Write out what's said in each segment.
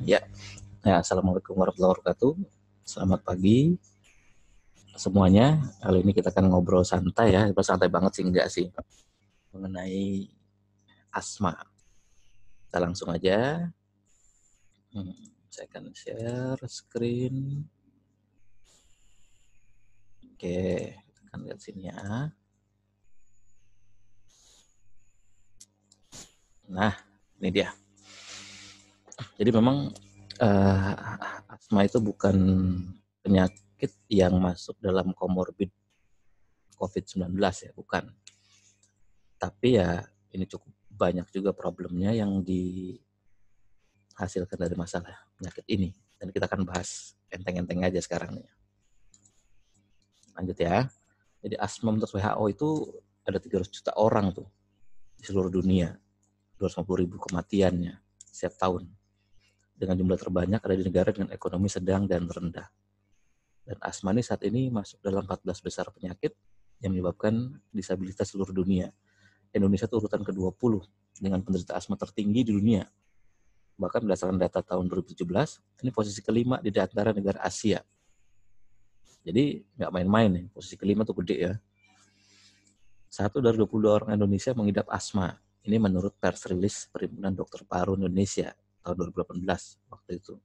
Ya, assalamualaikum warahmatullahi wabarakatuh. Selamat pagi semuanya. Kali ini kita akan ngobrol santai ya, santai banget sih enggak sih, mengenai asma. Kita langsung aja. Saya akan share screen. Oke, kita akan lihat sini ya. Nah, ini dia. Jadi memang asma itu bukan penyakit yang masuk dalam komorbid COVID-19 ya, bukan. Tapi ya ini cukup banyak juga problemnya yang dihasilkan dari masalah penyakit ini. Dan kita akan bahas enteng-enteng aja sekarang nih. Lanjut ya. Jadi asma menurut WHO itu ada 300 juta orang tuh di seluruh dunia. 250 ribu kematiannya setiap tahun. Dengan jumlah terbanyak ada di negara dengan ekonomi sedang dan rendah. Dan asma ini saat ini masuk dalam 14 besar penyakit yang menyebabkan disabilitas seluruh dunia. Indonesia itu urutan ke-20 dengan penderita asma tertinggi di dunia. Bahkan berdasarkan data tahun 2017, ini posisi kelima di antara negara Asia. Jadi nggak main-main nih, posisi kelima tuh gede ya. 1 dari 22 orang Indonesia mengidap asma. Ini menurut pers rilis Perhimpunan Dokter Paru Indonesia tahun 2018 waktu itu.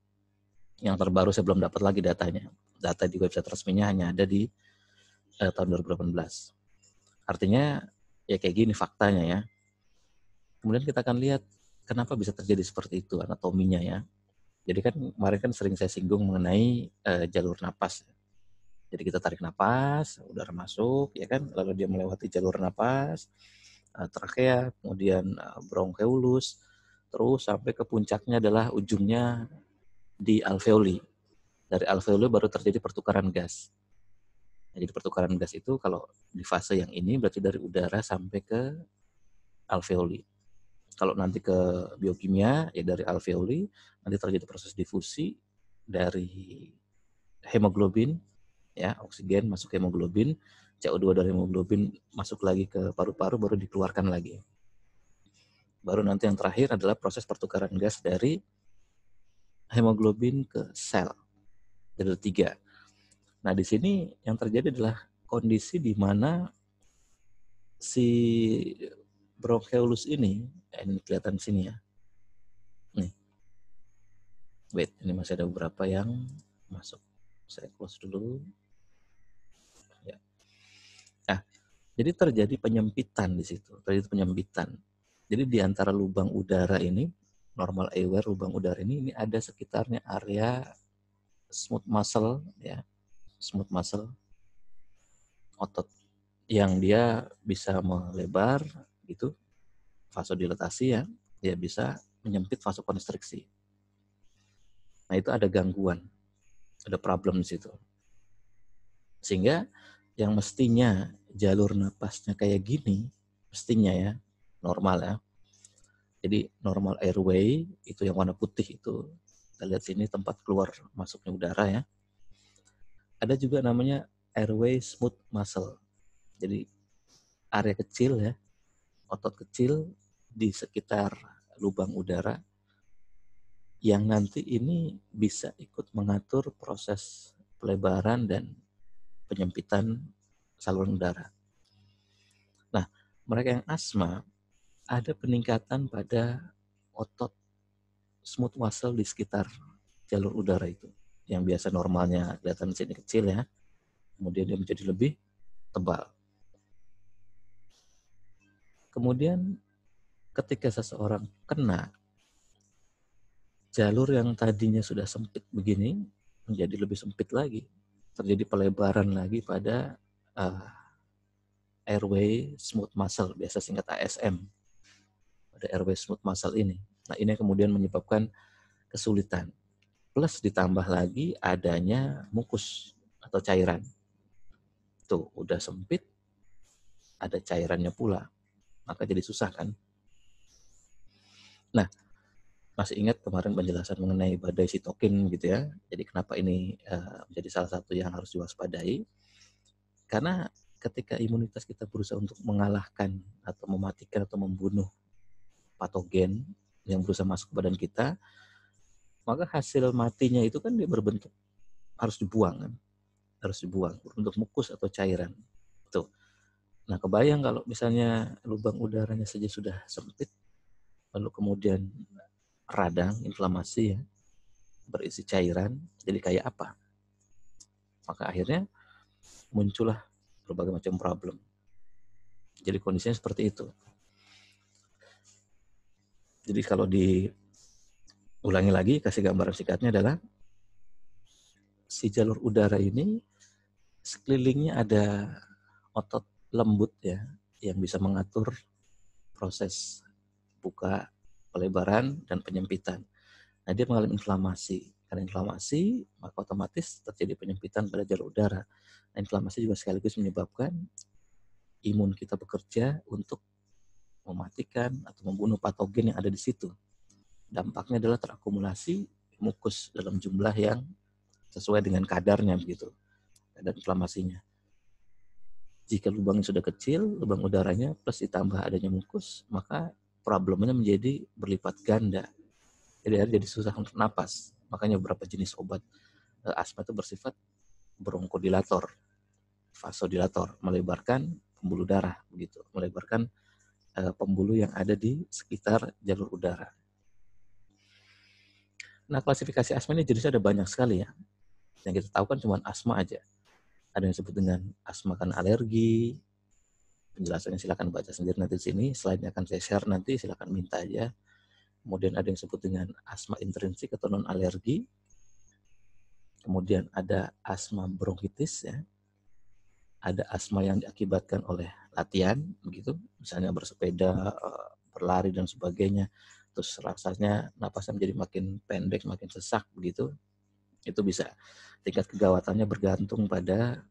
Yang terbaru saya belum dapat lagi datanya. Data di website resminya hanya ada di tahun 2018. Artinya ya kayak gini faktanya ya. Kemudian kita akan lihat kenapa bisa terjadi seperti itu anatominya ya. Jadi kan kemarin kan sering saya singgung mengenai jalur napas. Jadi kita tarik napas, udara masuk, ya kan, lalu dia melewati jalur napas, trakea, kemudian bronkeolus, terus sampai ke puncaknya adalah ujungnya di alveoli. Dari alveoli baru terjadi pertukaran gas. Jadi pertukaran gas itu kalau di fase yang ini berarti dari udara sampai ke alveoli. Kalau nanti ke biokimia, ya dari alveoli, nanti terjadi proses difusi dari hemoglobin, ya oksigen masuk hemoglobin, CO2 dari hemoglobin masuk lagi ke paru-paru baru dikeluarkan lagi. Baru nanti yang terakhir adalah proses pertukaran gas dari hemoglobin ke sel. Jadi ada 3. Nah di sini yang terjadi adalah kondisi di mana si bronkeolus ini kelihatan di sini ya. Nih, wait, ini masih ada beberapa yang masuk. Saya close dulu. Ya. Nah, jadi terjadi penyempitan di situ. Terjadi penyempitan. Jadi di antara lubang udara ini, normal airway lubang udara ini ada sekitarnya area smooth muscle ya, smooth muscle otot yang dia bisa melebar gitu, vasodilatasi ya, dia bisa menyempit vasokonstriksi. Nah itu ada gangguan, ada problem di situ. Sehingga yang mestinya jalur napasnya kayak gini, mestinya ya, normal ya. Jadi normal airway itu yang warna putih itu. Kita lihat sini tempat keluar masuknya udara ya. Ada juga namanya airway smooth muscle. Jadi area kecil ya, otot kecil di sekitar lubang udara yang nanti ini bisa ikut mengatur proses pelebaran dan penyempitan saluran udara. Nah, mereka yang asma ada peningkatan pada otot smooth muscle di sekitar jalur udara itu. Yang biasa normalnya kelihatan di sini kecil ya, kemudian dia menjadi lebih tebal. Kemudian ketika seseorang kena, jalur yang tadinya sudah sempit begini menjadi lebih sempit lagi. Terjadi pelebaran lagi pada airway smooth muscle, biasa singkat ASM. Pada airway smooth muscle ini. Nah ini kemudian menyebabkan kesulitan. Plus ditambah lagi adanya mukus atau cairan. Tuh udah sempit, ada cairannya pula. Maka jadi susah kan. Nah, masih ingat kemarin penjelasan mengenai badai sitokin gitu ya. Jadi kenapa ini menjadi salah satu yang harus diwaspadai. Karena ketika imunitas kita berusaha untuk mengalahkan atau mematikan atau membunuh patogen yang berusaha masuk ke badan kita, maka hasil matinya itu kan dia berbentuk harus dibuang kan, harus dibuang berbentuk mukus atau cairan. Tuh. Nah, kebayang kalau misalnya lubang udaranya saja sudah sempit, lalu kemudian radang, inflamasi ya, berisi cairan, jadi kayak apa? Maka akhirnya muncullah berbagai macam problem. Jadi kondisinya seperti itu. Jadi kalau diulangi lagi, kasih gambaran singkatnya adalah si jalur udara ini sekelilingnya ada otot lembut ya yang bisa mengatur proses buka, pelebaran, dan penyempitan. Nah, dia mengalami inflamasi. Karena inflamasi, maka otomatis terjadi penyempitan pada jalur udara. Nah, inflamasi juga sekaligus menyebabkan imun kita bekerja untuk mematikan atau membunuh patogen yang ada di situ. Dampaknya adalah terakumulasi mukus dalam jumlah yang sesuai dengan kadarnya begitu, kadar inflamasinya. Jika lubangnya sudah kecil, lubang udaranya plus ditambah adanya mukus, maka problemnya menjadi berlipat ganda. Jadi susah untuk napas. Makanya beberapa jenis obat asma itu bersifat bronkodilator, vasodilator, melebarkan pembuluh darah begitu, melebarkan pembuluh yang ada di sekitar jalur udara. Nah, klasifikasi asma ini jenisnya ada banyak sekali ya. Yang kita tahu kan cuma asma aja. Ada yang disebut dengan asma karena alergi. Penjelasannya silakan baca sendiri nanti di sini. Slide-nya akan saya share nanti, silakan minta aja. Kemudian ada yang disebut dengan asma intrinsik atau non alergi. Kemudian ada asma bronkitis ya. Ada asma yang diakibatkan oleh latihan begitu, misalnya bersepeda, berlari dan sebagainya. Terus rasanya napasnya menjadi makin pendek, makin sesak begitu. Itu bisa. Tingkat kegawatannya bergantung pada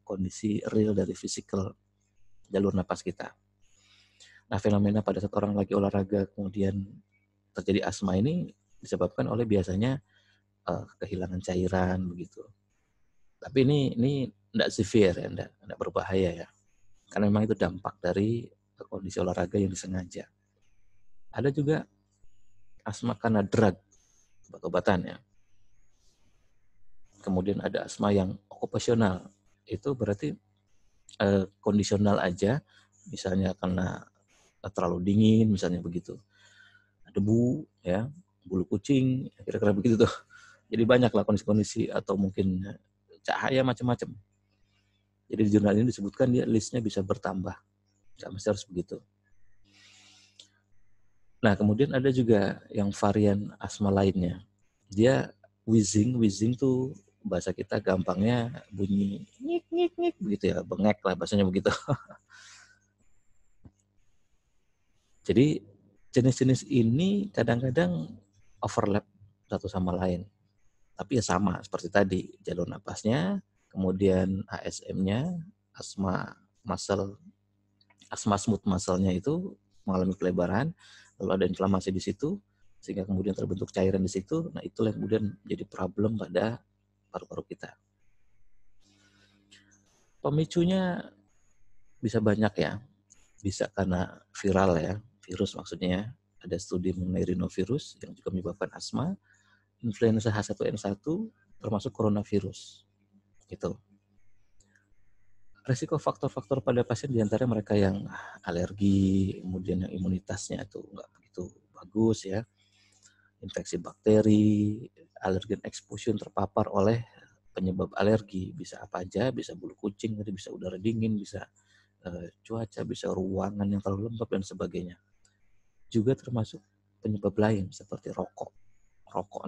kondisi real dari physical jalur napas kita. Nah, fenomena pada saat orang lagi olahraga kemudian terjadi asma ini disebabkan oleh biasanya kehilangan cairan begitu. Tapi ini tidak severe ya, tidak berbahaya ya. Karena memang itu dampak dari kondisi olahraga yang disengaja. Ada juga asma karena drug, obat-obatan ya. Kemudian ada asma yang okupasional. Itu berarti kondisional aja, misalnya karena terlalu dingin, misalnya begitu. Debu, ya, bulu kucing, kira-kira begitu tuh. Jadi banyaklah kondisi-kondisi atau mungkin cahaya macam-macam. Jadi di jurnal ini disebutkan dia listnya bisa bertambah. Nggak mesti harus begitu. Nah, kemudian ada juga yang varian asma lainnya. Dia wheezing tuh bahasa kita gampangnya bunyi nyik begitu ya, bengek lah bahasanya begitu. Jadi jenis-jenis ini kadang-kadang overlap satu sama lain. Tapi ya sama seperti tadi, jalur napasnya, kemudian ASM-nya, asma smooth muscle-nya itu mengalami pelebaran, lalu ada inflamasi di situ, sehingga kemudian terbentuk cairan di situ. Nah, itulah yang kemudian jadi problem pada paru-paru kita. Pemicunya bisa banyak ya. Bisa karena viral ya, virus maksudnya. Ada studi mengenai rhinovirus yang juga menyebabkan asma, influenza H1N1, termasuk coronavirus. Gitu. Resiko faktor-faktor pada pasien diantara mereka yang alergi, kemudian yang imunitasnya itu nggak begitu bagus ya, infeksi bakteri, alergen exposure terpapar oleh penyebab alergi, bisa apa aja, bisa bulu kucing, bisa udara dingin, bisa cuaca, bisa ruangan yang terlalu lembab dan sebagainya. Juga termasuk penyebab lain seperti rokok. Rokok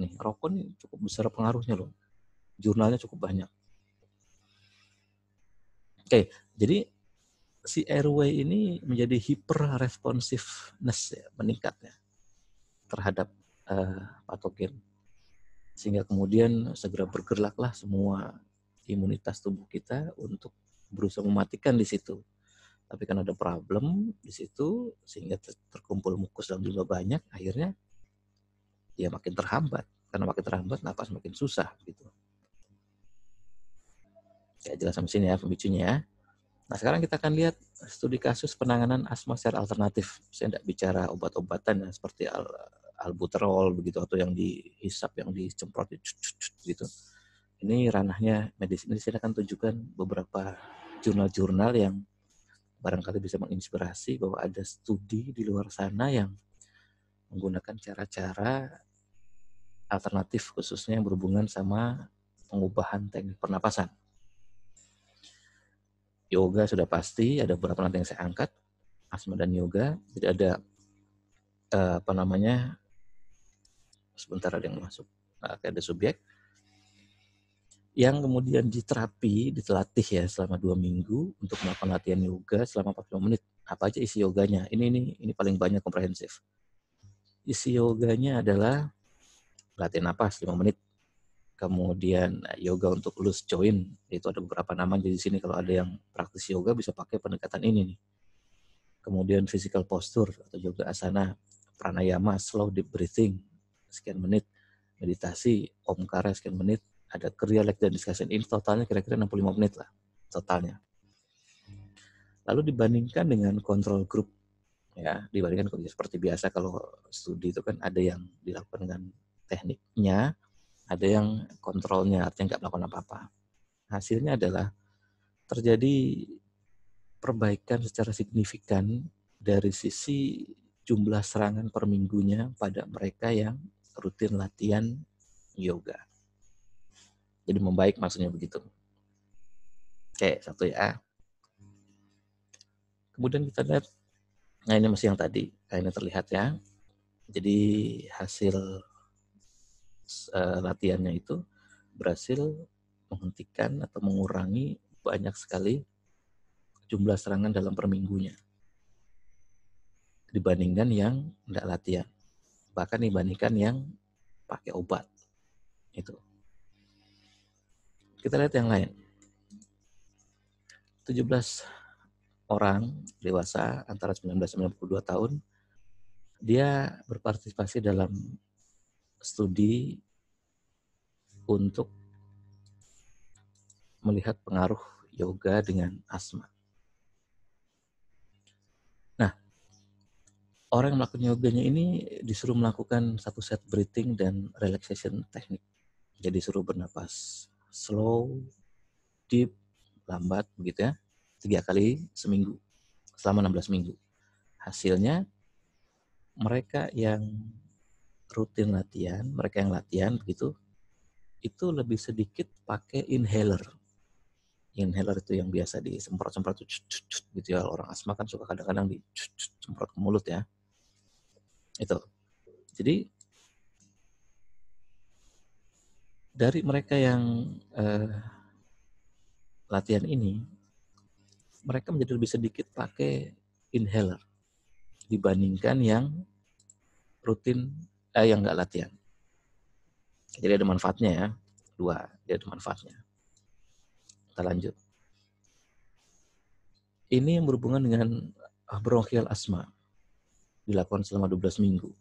nih cukup besar pengaruhnya loh. Jurnalnya cukup banyak. Oke, jadi si airway ini menjadi hyper responsiveness ya, meningkatnya terhadap patogen. Sehingga kemudian segera bergeraklah semua imunitas tubuh kita untuk berusaha mematikan di situ. Tapi kan ada problem di situ sehingga terkumpul mukus dalam jumlah banyak, akhirnya ya makin terhambat. Karena makin terhambat napas makin susah gitu. Ya jelas sampai sini ya pemicunya ya. Nah, sekarang kita akan lihat studi kasus penanganan asma secara alternatif. Saya tidak bicara obat-obatan ya, seperti albuterol begitu, atau yang dihisap, yang dicemprot gitu. Ini ranahnya medis. Ini saya akan tunjukkan beberapa jurnal-jurnal yang barangkali bisa menginspirasi bahwa ada studi di luar sana yang menggunakan cara-cara alternatif, khususnya yang berhubungan sama pengubahan teknik pernapasan. Yoga sudah pasti, ada beberapa nanti yang saya angkat, asma dan yoga. Jadi ada sebentar ada yang masuk, ada subjek yang kemudian ditelatih ya selama 2 minggu untuk melakukan latihan yoga selama 45 menit. Apa aja isi yoganya? Ini paling banyak, komprehensif. Isi yoganya adalah latihan napas 5 menit. Kemudian yoga untuk loose joint, itu ada beberapa nama di sini. Kalau ada yang praktis yoga bisa pakai pendekatan ini nih. Kemudian physical posture atau yoga asana, pranayama, slow deep breathing sekian menit, meditasi, omkara sekian menit, ada kriya, leg, dan discussion. Ini totalnya kira-kira 65 menit lah totalnya. Lalu dibandingkan dengan control group, ya, dibandingkan seperti biasa kalau studi itu kan ada yang dilakukan dengan tekniknya, ada yang kontrolnya, artinya nggak melakukan apa-apa. Hasilnya adalah terjadi perbaikan secara signifikan dari sisi jumlah serangan per minggunya pada mereka yang rutin latihan yoga. Jadi membaik maksudnya begitu. Oke, satu ya. Kemudian kita lihat, nah ini masih yang tadi, ini terlihat ya. Jadi hasil latihannya itu berhasil menghentikan atau mengurangi banyak sekali jumlah serangan dalam per minggunya dibandingkan yang tidak latihan. Bahkan dibandingkan yang pakai obat. Itu. Kita lihat yang lain. 17 orang dewasa antara 19 dan 92 tahun, dia berpartisipasi dalam studi untuk melihat pengaruh yoga dengan asma. Nah, orang yang melakukan yoganya ini disuruh melakukan satu set breathing dan relaxation teknik. Jadi suruh bernapas slow, deep, lambat begitu ya, 3 kali seminggu selama 16 minggu. Hasilnya mereka yang rutin latihan, mereka yang latihan begitu, itu lebih sedikit pakai inhaler. Inhaler itu yang biasa disemprot-semprot gitu ya. Orang asma kan suka kadang-kadang disemprot ke mulut ya. Itu. Jadi dari mereka yang latihan ini, mereka menjadi lebih sedikit pakai inhaler dibandingkan yang rutin, yang nggak latihan. Jadi ada manfaatnya ya, 2, dia ada manfaatnya. Kita lanjut. Ini yang berhubungan dengan bronchial asma, dilakukan selama 12 minggu.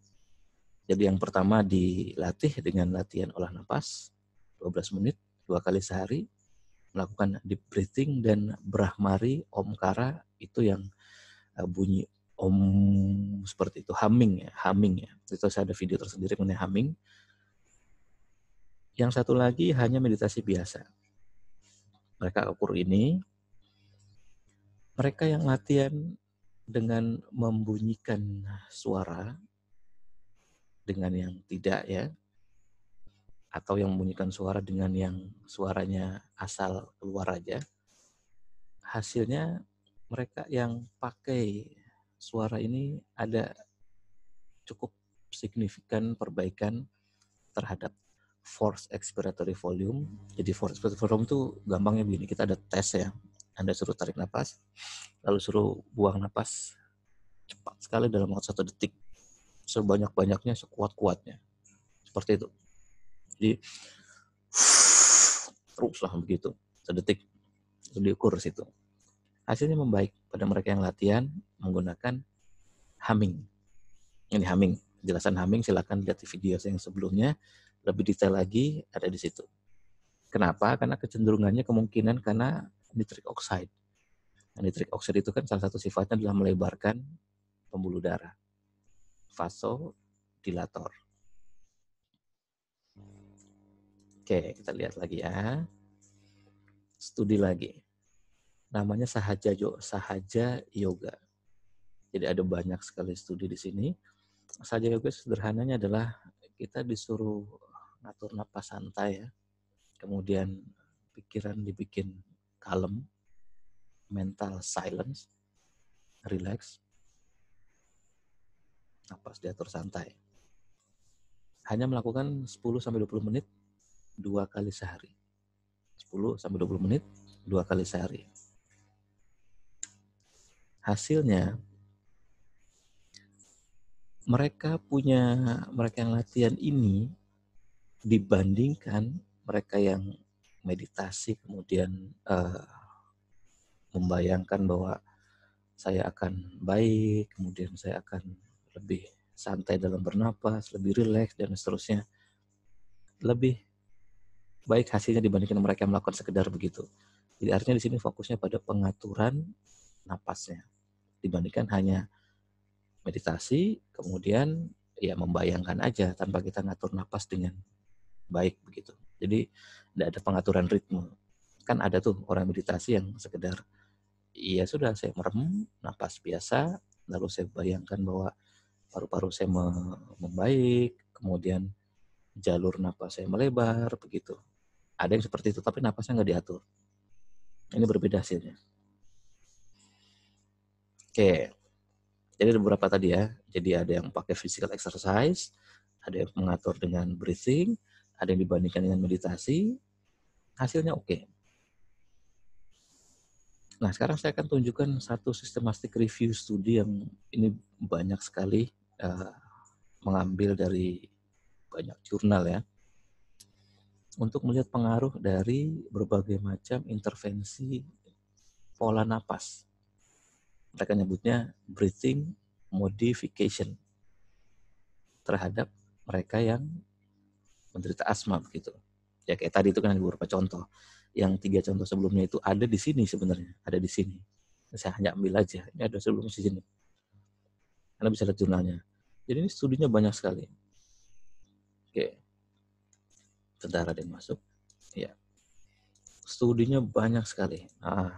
Jadi yang pertama dilatih dengan latihan olah napas, 12 menit, 2 kali sehari, melakukan deep breathing dan brahmari, omkara, itu yang bunyi om seperti itu, humming ya. Itu saya ada video tersendiri mengenai humming. Yang satu lagi hanya meditasi biasa. Mereka ukur ini, mereka yang latihan dengan membunyikan suara dengan yang tidak ya, atau yang membunyikan suara dengan yang suaranya asal keluar aja, hasilnya mereka yang pakai suara ini ada cukup signifikan perbaikan terhadap forced expiratory volume. Jadi forced expiratory volume itu gampangnya begini, kita ada tes ya. Anda suruh tarik napas, lalu suruh buang napas cepat sekali dalam waktu 1 detik. Sebanyak-banyaknya, sekuat-kuatnya. Seperti itu. Jadi, teruslah begitu. 1 detik. Itu diukur situ. Hasilnya membaik pada mereka yang latihan menggunakan humming. Ini humming. Penjelasan humming silakan lihat di video yang sebelumnya. Lebih detail lagi ada di situ. Kenapa? Karena kecenderungannya kemungkinan karena nitric oxide. Nah, nitric oxide itu kan salah satu sifatnya adalah melebarkan pembuluh darah. ventilator. Oke, kita lihat lagi ya. Studi lagi. Namanya Sahaja Yoga. Jadi ada banyak sekali studi di sini. Sahaja Yoga sederhananya adalah kita disuruh ngatur napas santai ya. Kemudian pikiran dibikin kalem, mental silence, relax, napas diatur santai. Hanya melakukan 10-20 menit 2 kali sehari. 10-20 menit 2 kali sehari. Hasilnya mereka yang latihan ini dibandingkan mereka yang meditasi kemudian membayangkan bahwa saya akan baik, kemudian saya akan lebih santai dalam bernapas, lebih rileks dan seterusnya. Lebih baik hasilnya dibandingkan mereka yang melakukan sekedar begitu. Jadi artinya di sini fokusnya pada pengaturan napasnya dibandingkan hanya meditasi, kemudian ya membayangkan aja tanpa kita ngatur napas dengan baik begitu. Jadi tidak ada pengaturan ritme. Kan ada tuh orang meditasi yang sekedar iya sudah saya merem, napas biasa, lalu saya bayangkan bahwa paru-paru saya membaik, kemudian jalur napas saya melebar begitu. Ada yang seperti itu, tapi napasnya nggak diatur. Ini berbeda hasilnya. Oke, jadi ada beberapa tadi ya. Jadi ada yang pakai physical exercise, ada yang mengatur dengan breathing, ada yang dibandingkan dengan meditasi, hasilnya oke. Nah, sekarang saya akan tunjukkan satu systematic review studi yang ini banyak sekali mengambil dari banyak jurnal ya, untuk melihat pengaruh dari berbagai macam intervensi pola napas. Mereka nyebutnya breathing modification terhadap mereka yang menderita asma begitu. Ya kayak tadi itu kan ada beberapa contoh. Yang 3 contoh sebelumnya itu ada di sini sebenarnya, ada di sini. Saya hanya ambil aja. Ini ada sebelum di sini. Anda bisa lihat jurnalnya. Jadi ini studinya banyak sekali. Oke. Sebentar ada yang masuk. Ya. Studinya banyak sekali. Nah,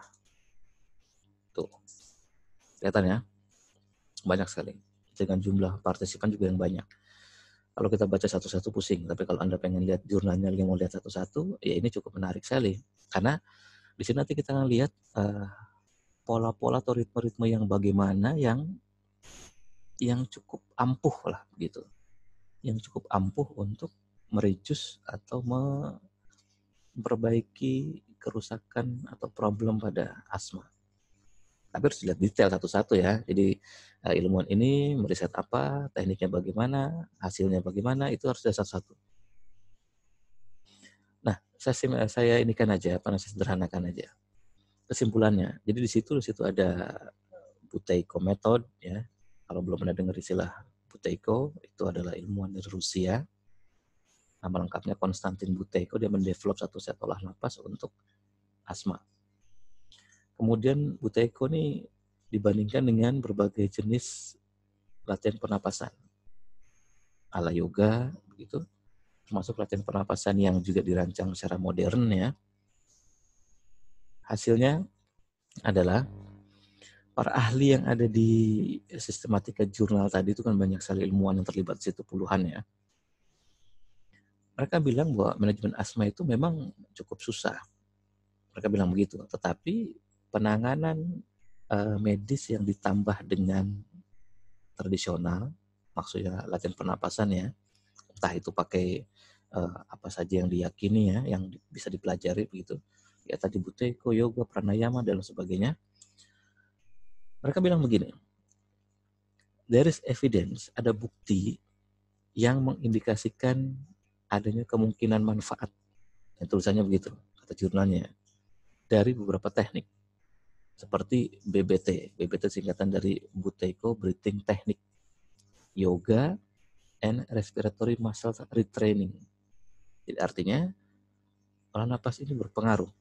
tuh. Kelihatan ya? Banyak sekali. Dengan jumlah partisipan juga yang banyak. Kalau kita baca satu-satu pusing, tapi kalau Anda pengen lihat jurnalnya, yang mau lihat satu-satu, ya ini cukup menarik sekali. Karena di sini nanti kita lihat pola-pola atau ritme-ritme yang bagaimana yang cukup ampuh lah gitu. Yang cukup ampuh untuk mereduce atau memperbaiki kerusakan atau problem pada asma. Tapi harus dilihat detail satu-satu ya. Jadi ilmuwan ini meriset apa, tekniknya bagaimana, hasilnya bagaimana, itu harus dilihat satu-satu. Nah, saya inikan aja, saya sederhanakan aja. Kesimpulannya, jadi di situ ada Buteyko method ya. Kalau belum pernah dengar istilah Buteyko, itu adalah ilmuwan dari Rusia. Nama lengkapnya Konstantin Buteyko, dia mendevelop satu set olah napas untuk asma. Kemudian Buteyko ini dibandingkan dengan berbagai jenis latihan pernapasan ala yoga begitu, termasuk latihan pernapasan yang juga dirancang secara modern ya. Hasilnya adalah para ahli yang ada di sistematika jurnal tadi itu kan banyak sekali ilmuwan yang terlibat di situ, puluhan ya. Mereka bilang bahwa manajemen asma itu memang cukup susah. Mereka bilang begitu, tetapi penanganan medis yang ditambah dengan tradisional, maksudnya latihan pernapasan ya, entah itu pakai apa saja yang diyakini ya, yang bisa dipelajari begitu, ya tadi Buteyko, yoga, pranayama dan sebagainya. Mereka bilang begini, there is evidence, ada bukti yang mengindikasikan adanya kemungkinan manfaat, ya, tulisannya begitu, kata jurnalnya, dari beberapa teknik seperti BBT. BBT singkatan dari Buteyko Breathing Technique, Yoga and Respiratory Muscle Retraining. Jadi artinya olah napas ini berpengaruh.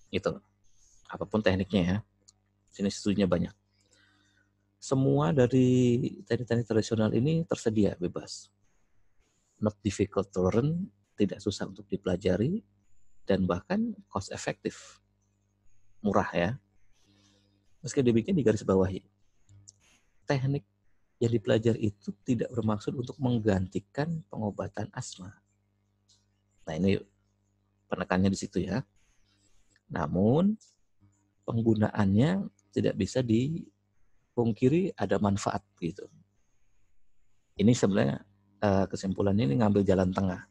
Gitu. Apapun tekniknya ya. Sini studinya banyak. Semua dari teknik-teknik tradisional ini tersedia bebas. Not difficult to learn, tidak susah untuk dipelajari, dan bahkan cost efektif. Murah ya. Meski demikian digarisbawahi, teknik yang dipelajari itu tidak bermaksud untuk menggantikan pengobatan asma. Nah ini penekannya di situ ya. Namun penggunaannya tidak bisa dipungkiri ada manfaat gitu. Ini sebenarnya kesimpulannya ini ngambil jalan tengah.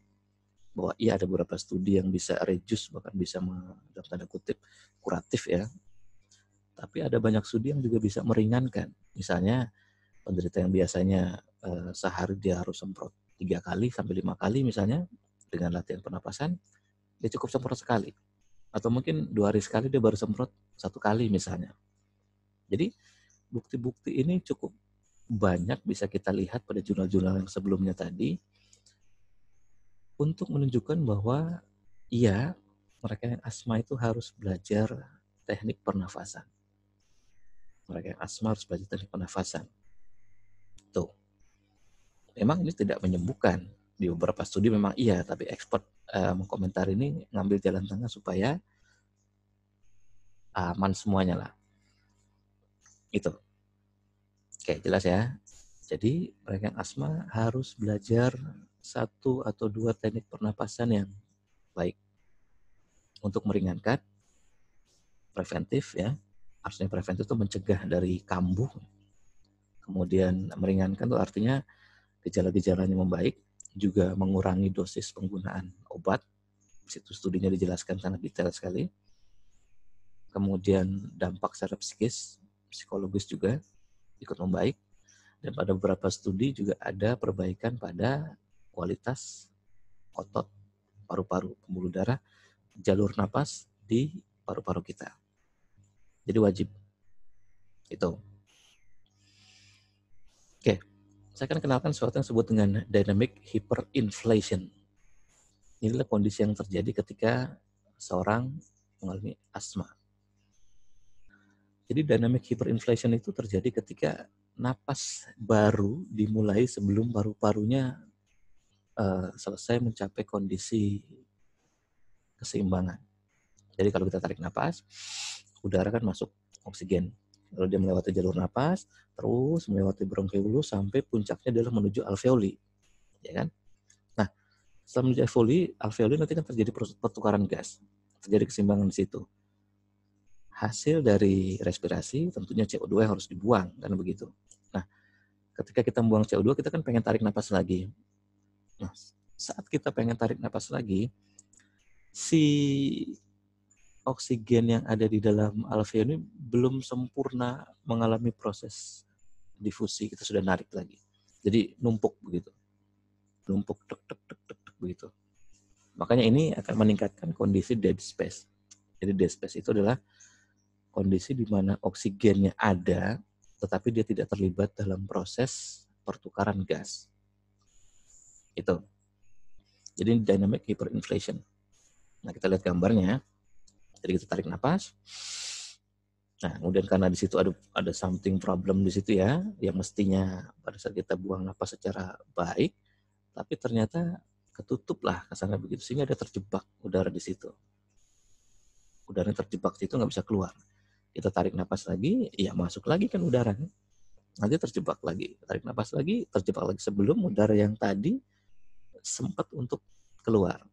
Bahwa iya ada beberapa studi yang bisa reduce, bahkan bisa dalam tanda kutip kuratif ya. Tapi ada banyak studi yang juga bisa meringankan. Misalnya penderita yang biasanya sehari dia harus semprot 3 kali sampai 5 kali misalnya dengan latihan pernapasan, dia cukup semprot sekali. Atau mungkin 2 hari sekali dia baru semprot 1 kali misalnya. Jadi bukti-bukti ini cukup banyak bisa kita lihat pada jurnal-jurnal yang sebelumnya tadi untuk menunjukkan bahwa iya, mereka yang asma itu harus belajar teknik pernafasan. Mereka yang asma harus belajar teknik pernafasan. Tuh. Memang ini tidak menyembuhkan. Di beberapa studi memang iya, tapi expert mengkomentari ini ngambil jalan tengah supaya aman semuanya lah. Itu. Oke, jelas ya. Jadi mereka yang asma harus belajar 1 atau 2 teknik pernapasan yang baik. Untuk meringankan, preventif ya. Harusnya preventif itu mencegah dari kambuh. Kemudian meringankan itu artinya gejala-gejalanya membaik, juga mengurangi dosis penggunaan obat. Di situ studinya dijelaskan sangat detail sekali. Kemudian dampak secara psikologis juga ikut membaik. Dan pada beberapa studi juga ada perbaikan pada kualitas otot, paru-paru, pembuluh darah, jalur napas di paru-paru kita. Jadi wajib. Itu. Oke. Saya akan kenalkan sesuatu yang disebut dengan dynamic hyperinflation. Inilah kondisi yang terjadi ketika seorang mengalami asma. Jadi dynamic hyperinflation itu terjadi ketika napas baru dimulai sebelum paru-parunya selesai mencapai kondisi keseimbangan. Jadi kalau kita tarik napas, udara kan masuk oksigen. Lalu dia melewati jalur napas, terus melewati bronkiolus sampai puncaknya adalah menuju alveoli. Ya kan? Nah, setelah menuju alveoli nanti kan terjadi proses pertukaran gas. Terjadi keseimbangan di situ. Hasil dari respirasi tentunya CO2 yang harus dibuang, kan begitu. Nah, ketika kita membuang CO2, kita kan pengen tarik napas lagi. Nah, saat kita pengen tarik napas lagi, si oksigen yang ada di dalam alveoli belum sempurna mengalami proses difusi, kita sudah narik lagi. Jadi numpuk begitu. Numpuk tek begitu. Makanya ini akan meningkatkan kondisi dead space. Jadi dead space itu adalah kondisi di mana oksigennya ada, tetapi dia tidak terlibat dalam proses pertukaran gas. Itu. Jadi dynamic hyperinflation. Nah, kita lihat gambarnya. Jadi kita tarik napas. Nah, kemudian karena di situ ada something problem di situ ya, yang mestinya pada saat kita buang napas secara baik, tapi ternyata ketutup lah kesana begitu, sehingga ada terjebak udara di situ. Udara terjebak di situ nggak bisa keluar. Kita tarik napas lagi, ya masuk lagi kan udara. Nanti terjebak lagi. Tarik napas lagi, terjebak lagi. Sebelum udara yang tadi sempat untuk keluar.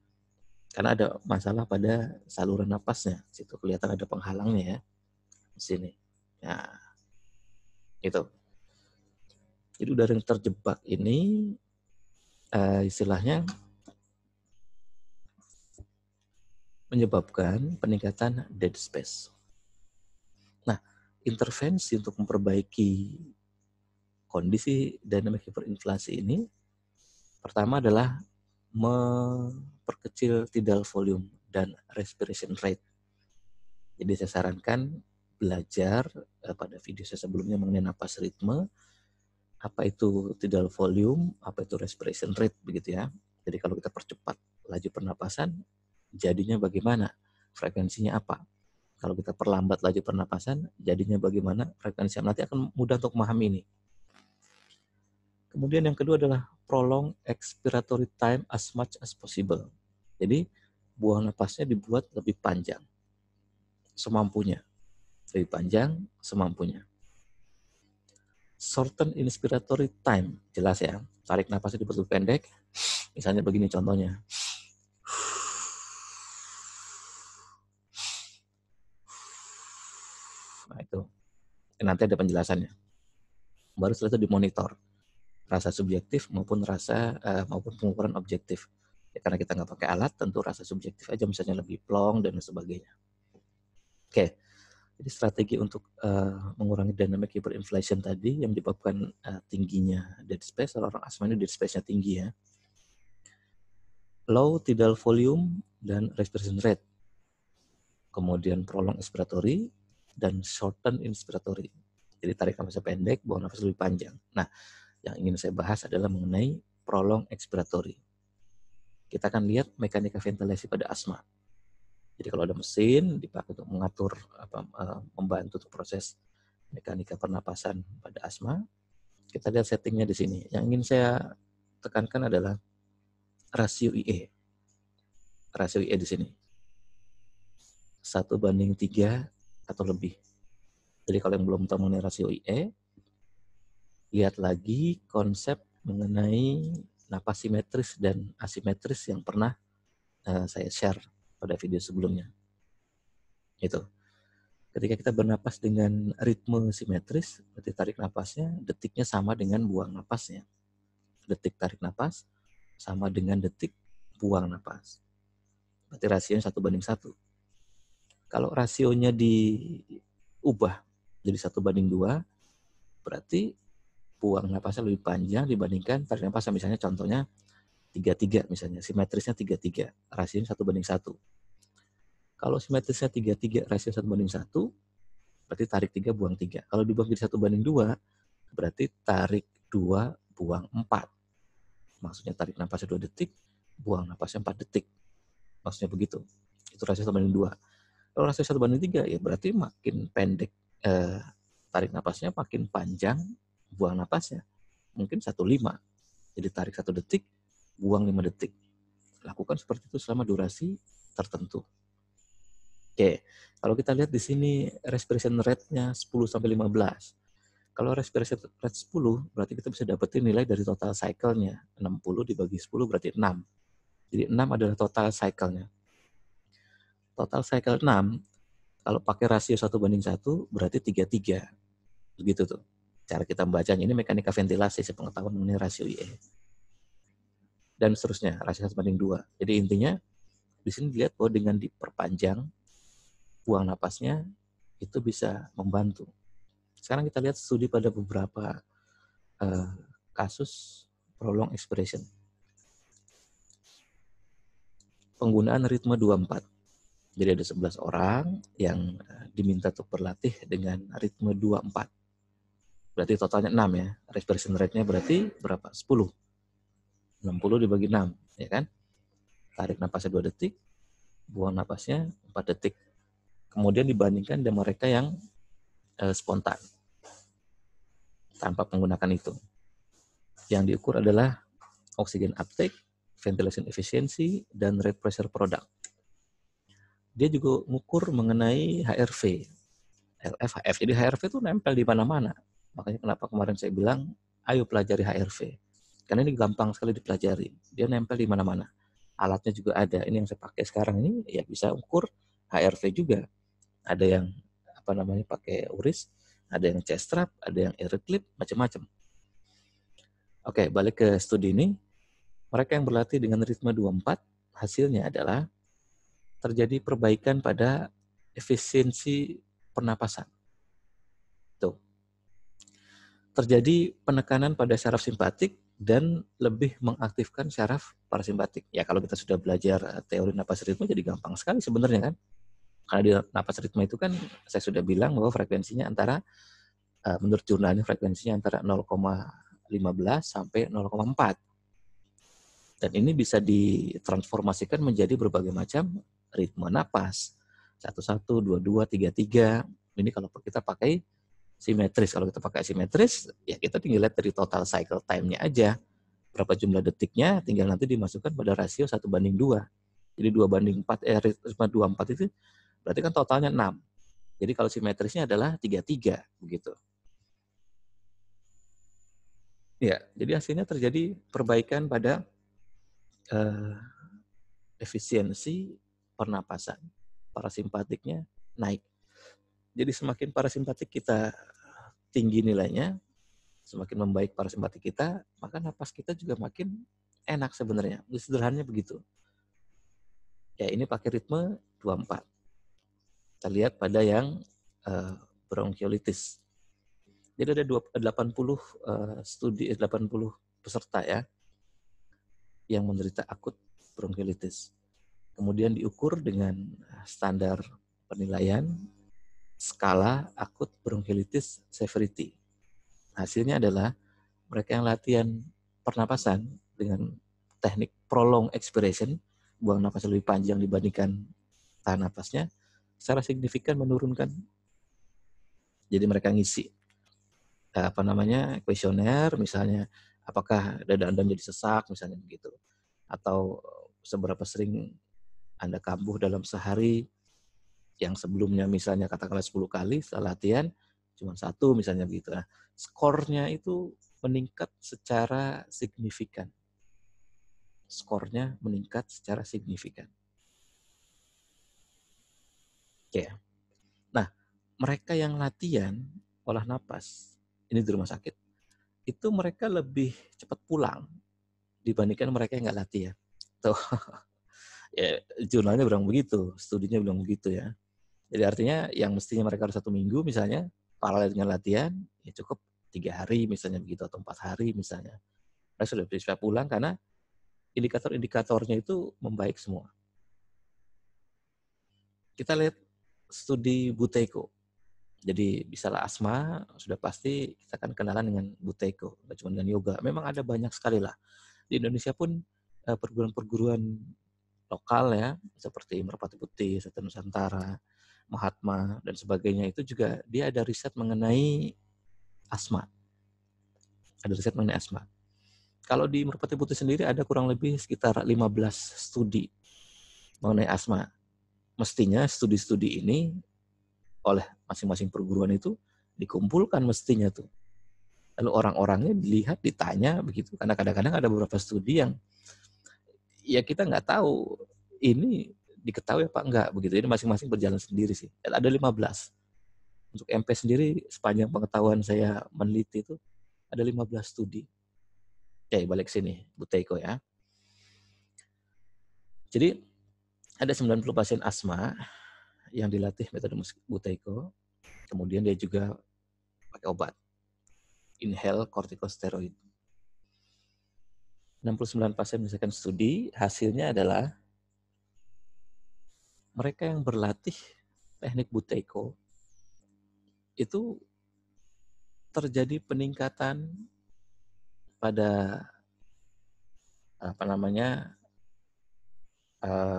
Karena ada masalah pada saluran napasnya. Situ kelihatan ada penghalangnya ya. Di sini. Nah, itu. Jadi udara yang terjebak ini istilahnya menyebabkan peningkatan dead space. Nah, intervensi untuk memperbaiki kondisi dynamic hyperinflasi ini pertama adalah memperkecil tidal volume dan respiration rate. Jadi saya sarankan belajar pada video saya sebelumnya mengenai napas ritme, apa itu tidal volume, apa itu respiration rate begitu ya. Jadi kalau kita percepat laju pernapasan, jadinya bagaimana? Frekuensinya apa? Kalau kita perlambat laju pernapasan, jadinya bagaimana frekuensi. Nanti akan mudah untuk memahami ini. Kemudian yang kedua adalah prolong expiratory time as much as possible. Jadi buang napasnya dibuat lebih panjang, semampunya. Lebih panjang, semampunya. Shorten inspiratory time, jelas ya. Tarik napasnya dibuat lebih pendek. Misalnya begini contohnya. Nah itu, nanti ada penjelasannya. Baru setelah itu dimonitor, rasa subjektif maupun maupun pengukuran objektif. Ya, karena kita nggak pakai alat, tentu rasa subjektif aja, misalnya lebih plong dan sebagainya. Oke, jadi strategi untuk mengurangi dynamic hyperinflation tadi yang menyebabkan tingginya dead space. Orang asma ini dead space-nya tinggi ya. Low tidal volume dan respiration rate. Kemudian prolong expiratory dan shorten inspiratory. Jadi tarik nafasnya pendek, buang nafas lebih panjang. Nah, yang ingin saya bahas adalah mengenai prolong expiratory. Kita akan lihat mekanika ventilasi pada asma. Jadi kalau ada mesin dipakai untuk mengatur, membantu untuk proses mekanika pernapasan pada asma, kita lihat settingnya di sini. Yang ingin saya tekankan adalah rasio IE. Rasio IE di sini 1:3 atau lebih. Jadi kalau yang belum tahu mengenai rasio IE, lihat lagi konsep mengenai napas simetris dan asimetris yang pernah saya share pada video sebelumnya. Itu. Ketika kita bernapas dengan ritme simetris, berarti tarik napasnya, detiknya sama dengan buang napasnya. Detik tarik napas sama dengan detik buang napas. Berarti rasionya 1:1. Kalau rasionya diubah jadi 1:2, berarti buang napasnya lebih panjang dibandingkan tarik napasnya. Misalnya contohnya 3:3 misalnya, simetrisnya 3:3, rasionya 1:1. Kalau simetrisnya 3:3, rasio 1:1, berarti tarik 3, buang 3. Kalau dibuang jadi 1:2, berarti tarik 2, buang 4. Maksudnya tarik napasnya 2 detik, buang napasnya 4 detik. Maksudnya begitu. Itu rasio 1:2. Kalau rasio 1:3, ya berarti makin pendek tarik napasnya, makin panjang buang napasnya. Mungkin 1:5. Jadi tarik 1 detik, buang 5 detik. Lakukan seperti itu selama durasi tertentu. Oke, kalau kita lihat di sini respiration rate-nya 10-15. Kalau respiration rate 10, berarti kita bisa dapetin nilai dari total cycle-nya. 60 dibagi 10 berarti 6. Jadi 6 adalah total cycle-nya. Total cycle 6, kalau pakai rasio 1:1, berarti 3:3. Begitu tuh. Cara kita membacanya. Ini mekanika ventilasi, sepengetahuan mengenai rasio IE. Dan seterusnya, rasio 1:2. Jadi intinya, di sini dilihat bahwa dengan diperpanjang, buang napasnya, itu bisa membantu. Sekarang kita lihat studi pada beberapa kasus prolong expiration. Penggunaan ritme 24. Jadi ada 11 orang yang diminta untuk berlatih dengan ritme 24. Berarti totalnya 6 ya. Respiration rate-nya berarti berapa? 10. 60 dibagi 6, ya kan? Tarik napasnya 2 detik, buang napasnya 4 detik. Kemudian dibandingkan dengan mereka yang spontan, tanpa menggunakan itu. Yang diukur adalah oxygen uptake, ventilation efficiency, dan rate pressure product. Dia juga mengukur mengenai HRV, LF, HF. Jadi HRV itu nempel di mana-mana. Makanya kenapa kemarin saya bilang, ayo pelajari HRV. Karena ini gampang sekali dipelajari. Dia nempel di mana-mana. Alatnya juga ada. Ini yang saya pakai sekarang ini, ya bisa ukur HRV juga. Ada yang pakai URIS, ada yang chest strap, ada yang air clip, macam-macam. Oke, balik ke studi ini. Mereka yang berlatih dengan ritme 24, hasilnya adalah terjadi perbaikan pada efisiensi pernapasan. Tuh. Terjadi penekanan pada syaraf simpatik dan lebih mengaktifkan syaraf parasimpatik. Ya kalau kita sudah belajar teori napas ritme jadi gampang sekali sebenarnya kan. Karena di napas ritme itu kan saya sudah bilang bahwa frekuensinya antara, menurut jurnalnya frekuensinya antara 0,15 sampai 0,4. Dan ini bisa ditransformasikan menjadi berbagai macam ritme napas. 1-1, 2-2, 3-3. Ini kalau kita pakai simetris. Kalau kita pakai simetris, ya kita tinggal lihat dari total cycle time-nya aja. Berapa jumlah detiknya, tinggal nanti dimasukkan pada rasio 1:2. Jadi 2:4, 2:4 itu berarti kan totalnya 6. Jadi kalau simetrisnya adalah 3-3, begitu. Ya, jadi hasilnya terjadi perbaikan pada efisiensi pernapasan. Parasimpatiknya naik. Jadi semakin parasimpatik kita tinggi nilainya, semakin membaik parasimpatik kita, maka napas kita juga makin enak sebenarnya. Sederhananya begitu. Ya, ini pakai ritme 24. Kita lihat pada yang bronkiolitis. Jadi ada 80 peserta ya yang menderita akut bronkiolitis. Kemudian diukur dengan standar penilaian skala akut bronkiolitis severity. Hasilnya adalah mereka yang latihan pernapasan dengan teknik prolonged expiration, buang napas lebih panjang dibandingkan tahan napasnya, secara signifikan menurunkan. Jadi mereka ngisi kuesioner, misalnya apakah dada Anda menjadi sesak, misalnya begitu, atau seberapa sering Anda kambuh dalam sehari, yang sebelumnya misalnya katakanlah 10 kali setelah latihan cuma 1 misalnya begitu. Nah, skornya itu meningkat secara signifikan. Skornya meningkat secara signifikan. Oke. Nah, mereka yang latihan olah napas ini di rumah sakit, itu mereka lebih cepat pulang dibandingkan mereka yang nggak latihan. Tuh. Ya, jurnalnya bilang begitu, studinya bilang begitu ya. Jadi artinya yang mestinya mereka harus 1 minggu misalnya, paralel dengan latihan, ya cukup 3 hari misalnya begitu, atau 4 hari misalnya. Mereka sudah bisa pulang karena indikator-indikatornya itu membaik semua. Kita lihat studi Buteyko. Jadi misalnya asma, sudah pasti kita akan kenalan dengan Buteyko, nggak cuma dengan yoga. Memang ada banyak sekali lah. Di Indonesia pun perguruan-perguruan lokal ya, seperti Merpati Putih, Sate Nusantara, Mahatma, dan sebagainya, itu juga dia ada riset mengenai asma. Ada riset mengenai asma. Kalau di Merpati Putih sendiri ada kurang lebih sekitar 15 studi mengenai asma. Mestinya studi-studi ini oleh masing-masing perguruan itu dikumpulkan mestinya tuh. Lalu orang-orangnya dilihat, ditanya begitu. Karena kadang-kadang ada beberapa studi yang ya kita nggak tahu ini diketahui apa enggak begitu. Ini masing-masing berjalan sendiri sih. Dan ada 15. Untuk MP sendiri sepanjang pengetahuan saya meneliti itu ada 15 studi. Oke, balik sini Buteyko ya. Jadi ada 90 pasien asma yang dilatih metode Buteyko. Kemudian dia juga pakai obat. Inhale corticosteroid. 69 pasien menyelesaikan studi, hasilnya adalah mereka yang berlatih teknik Buteyko itu terjadi peningkatan pada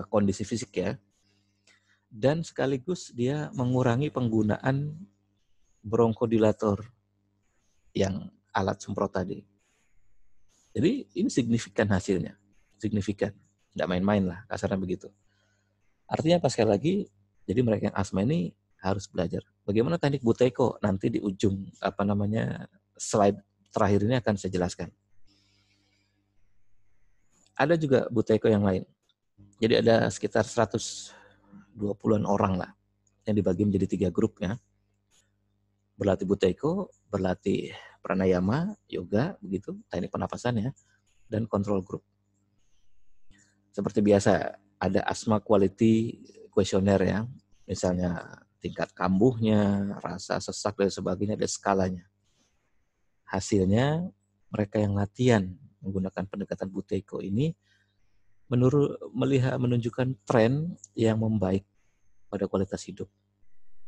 kondisi fisik ya, dan sekaligus dia mengurangi penggunaan bronkodilator yang alat semprot tadi. Jadi ini signifikan hasilnya, signifikan, nggak main-main lah kasarnya begitu. Artinya pas sekali lagi, jadi mereka yang asma ini harus belajar bagaimana teknik Buteyko. Nanti di ujung slide terakhir ini akan saya jelaskan. Ada juga Buteyko yang lain. Jadi ada sekitar 120-an orang lah yang dibagi menjadi 3 grup ya. Berlatih Buteyko, berlatih pranayama, yoga, begitu, teknik pernapasan ya, dan control group. Seperti biasa, ada asma quality questionnaire ya, misalnya tingkat kambuhnya, rasa sesak dan sebagainya, ada skalanya. Hasilnya mereka yang latihan menggunakan pendekatan Buteyko ini menunjukkan tren yang membaik pada kualitas hidup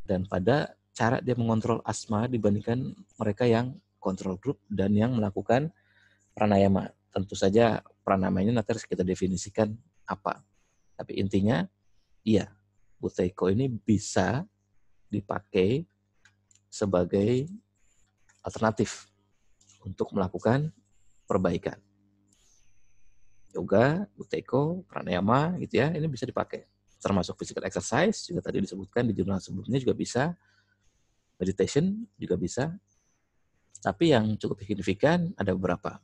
dan pada cara dia mengontrol asma dibandingkan mereka yang kontrol grup dan yang melakukan pranayama. Tentu saja pranayama ini nanti harus kita definisikan apa. Tapi intinya, iya, Buteyko ini bisa dipakai sebagai alternatif untuk melakukan perbaikan. Yoga, Buteyko, pranayama gitu ya, ini bisa dipakai. Termasuk physical exercise juga tadi disebutkan di jurnal sebelumnya juga bisa. Meditation juga bisa. Tapi yang cukup signifikan ada beberapa.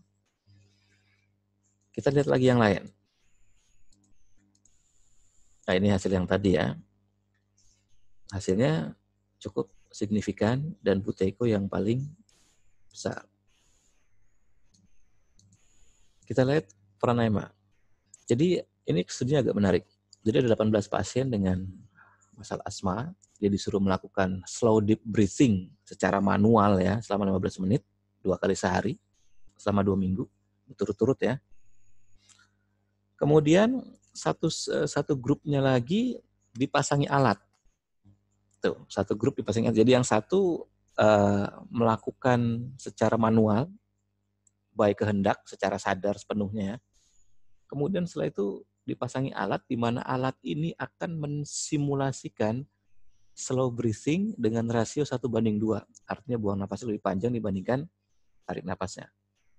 Kita lihat lagi yang lain. Nah, ini hasil yang tadi ya. Hasilnya cukup signifikan dan Buteyko yang paling besar. Kita lihat pranayama. Jadi ini studinya agak menarik. Jadi ada 18 pasien dengan masalah asma. Dia disuruh melakukan slow deep breathing secara manual ya selama 15 menit, 2 kali sehari, selama 2 minggu, berturut-turut ya. Kemudian satu grupnya lagi dipasangi alat. Tuh, satu grup dipasangi alat. Jadi yang satu melakukan secara manual, baik kehendak, secara sadar sepenuhnya. Kemudian setelah itu dipasangi alat, di mana alat ini akan mensimulasikan slow breathing dengan rasio 1:2. Artinya buang nafas lebih panjang dibandingkan tarik nafasnya.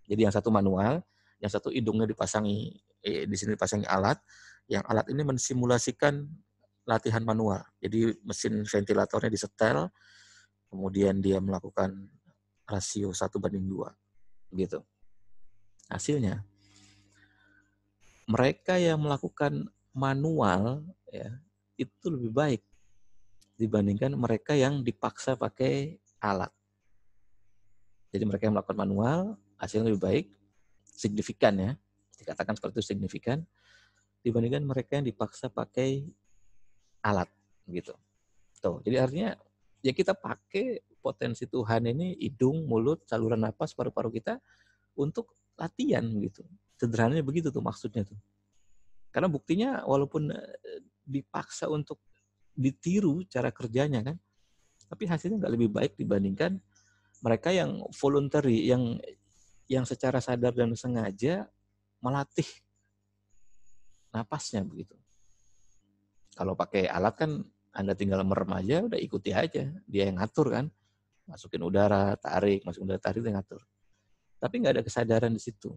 Jadi yang satu manual, yang satu hidungnya dipasangi, di sini dipasangi alat, yang alat ini mensimulasikan latihan manual. Jadi mesin ventilatornya disetel, kemudian dia melakukan rasio 1:2. Gitu. Hasilnya, mereka yang melakukan manual ya, itu lebih baik dibandingkan mereka yang dipaksa pakai alat. Jadi mereka yang melakukan manual, hasilnya lebih baik, signifikan ya, dikatakan seperti itu signifikan, dibandingkan mereka yang dipaksa pakai alat gitu. Tuh, jadi artinya ya kita pakai potensi Tuhan ini, hidung, mulut, saluran napas, paru-paru kita untuk latihan gitu. Sederhananya begitu tuh maksudnya tuh. Karena buktinya walaupun dipaksa untuk ditiru cara kerjanya kan, tapi hasilnya nggak lebih baik dibandingkan mereka yang voluntary, yang secara sadar dan sengaja melatih napasnya begitu. Kalau pakai alat kan Anda tinggal merem aja, udah ikuti aja, dia yang ngatur kan, masukin udara, tarik, dia ngatur. Tapi nggak ada kesadaran di situ.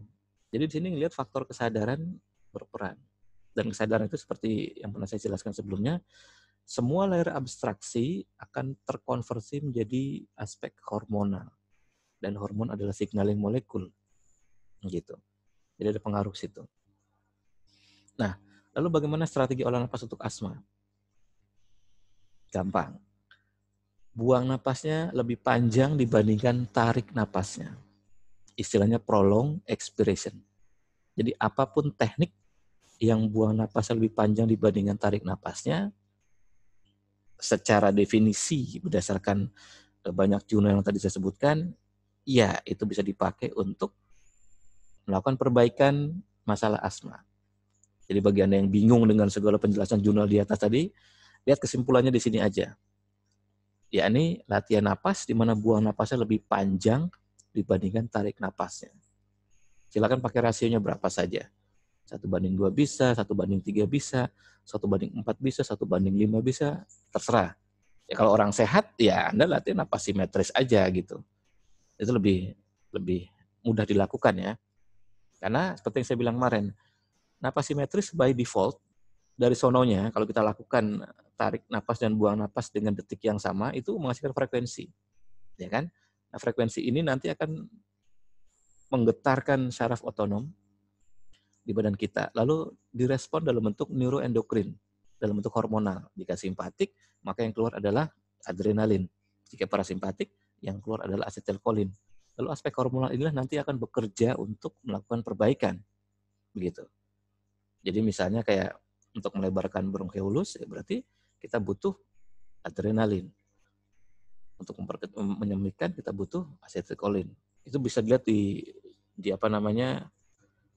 Jadi di sini ngelihat faktor kesadaran berperan. Dan kesadaran itu seperti yang pernah saya jelaskan sebelumnya, semua layer abstraksi akan terkonversi menjadi aspek hormonal. Dan hormon adalah signaling molekul. Gitu. Jadi ada pengaruh situ. Nah, lalu bagaimana strategi olah napas untuk asma? Gampang. Buang napasnya lebih panjang dibandingkan tarik napasnya. Istilahnya prolonged expiration. Jadi apapun teknik yang buang napasnya lebih panjang dibandingkan tarik napasnya, secara definisi berdasarkan banyak jurnal yang tadi saya sebutkan, ya itu bisa dipakai untuk melakukan perbaikan masalah asma. Jadi bagi Anda yang bingung dengan segala penjelasan jurnal di atas tadi, lihat kesimpulannya di sini aja. Yakni latihan napas di mana buang napasnya lebih panjang dibandingkan tarik napasnya. Silakan pakai rasionya berapa saja. 1:2 bisa, 1:3 bisa, 1:4 bisa, 1:5 bisa, terserah. Ya kalau orang sehat, ya Anda latih napas simetris aja gitu. Itu lebih mudah dilakukan ya. Karena seperti yang saya bilang kemarin, napas simetris by default dari sononya, kalau kita lakukan tarik napas dan buang napas dengan detik yang sama, itu menghasilkan frekuensi. Ya kan? Nah, frekuensi ini nanti akan menggetarkan syaraf otonom di badan kita, lalu direspon dalam bentuk neuroendokrin, dalam bentuk hormonal. Jika simpatik, maka yang keluar adalah adrenalin. Jika parasimpatik, yang keluar adalah asetilkolin. Lalu aspek hormonal inilah nanti akan bekerja untuk melakukan perbaikan. Begitu. Jadi misalnya kayak untuk melebarkan bronkiolus, ya berarti kita butuh adrenalin. Untuk menyembuhkan kita butuh asetilkolin. Itu bisa dilihat di apa namanya,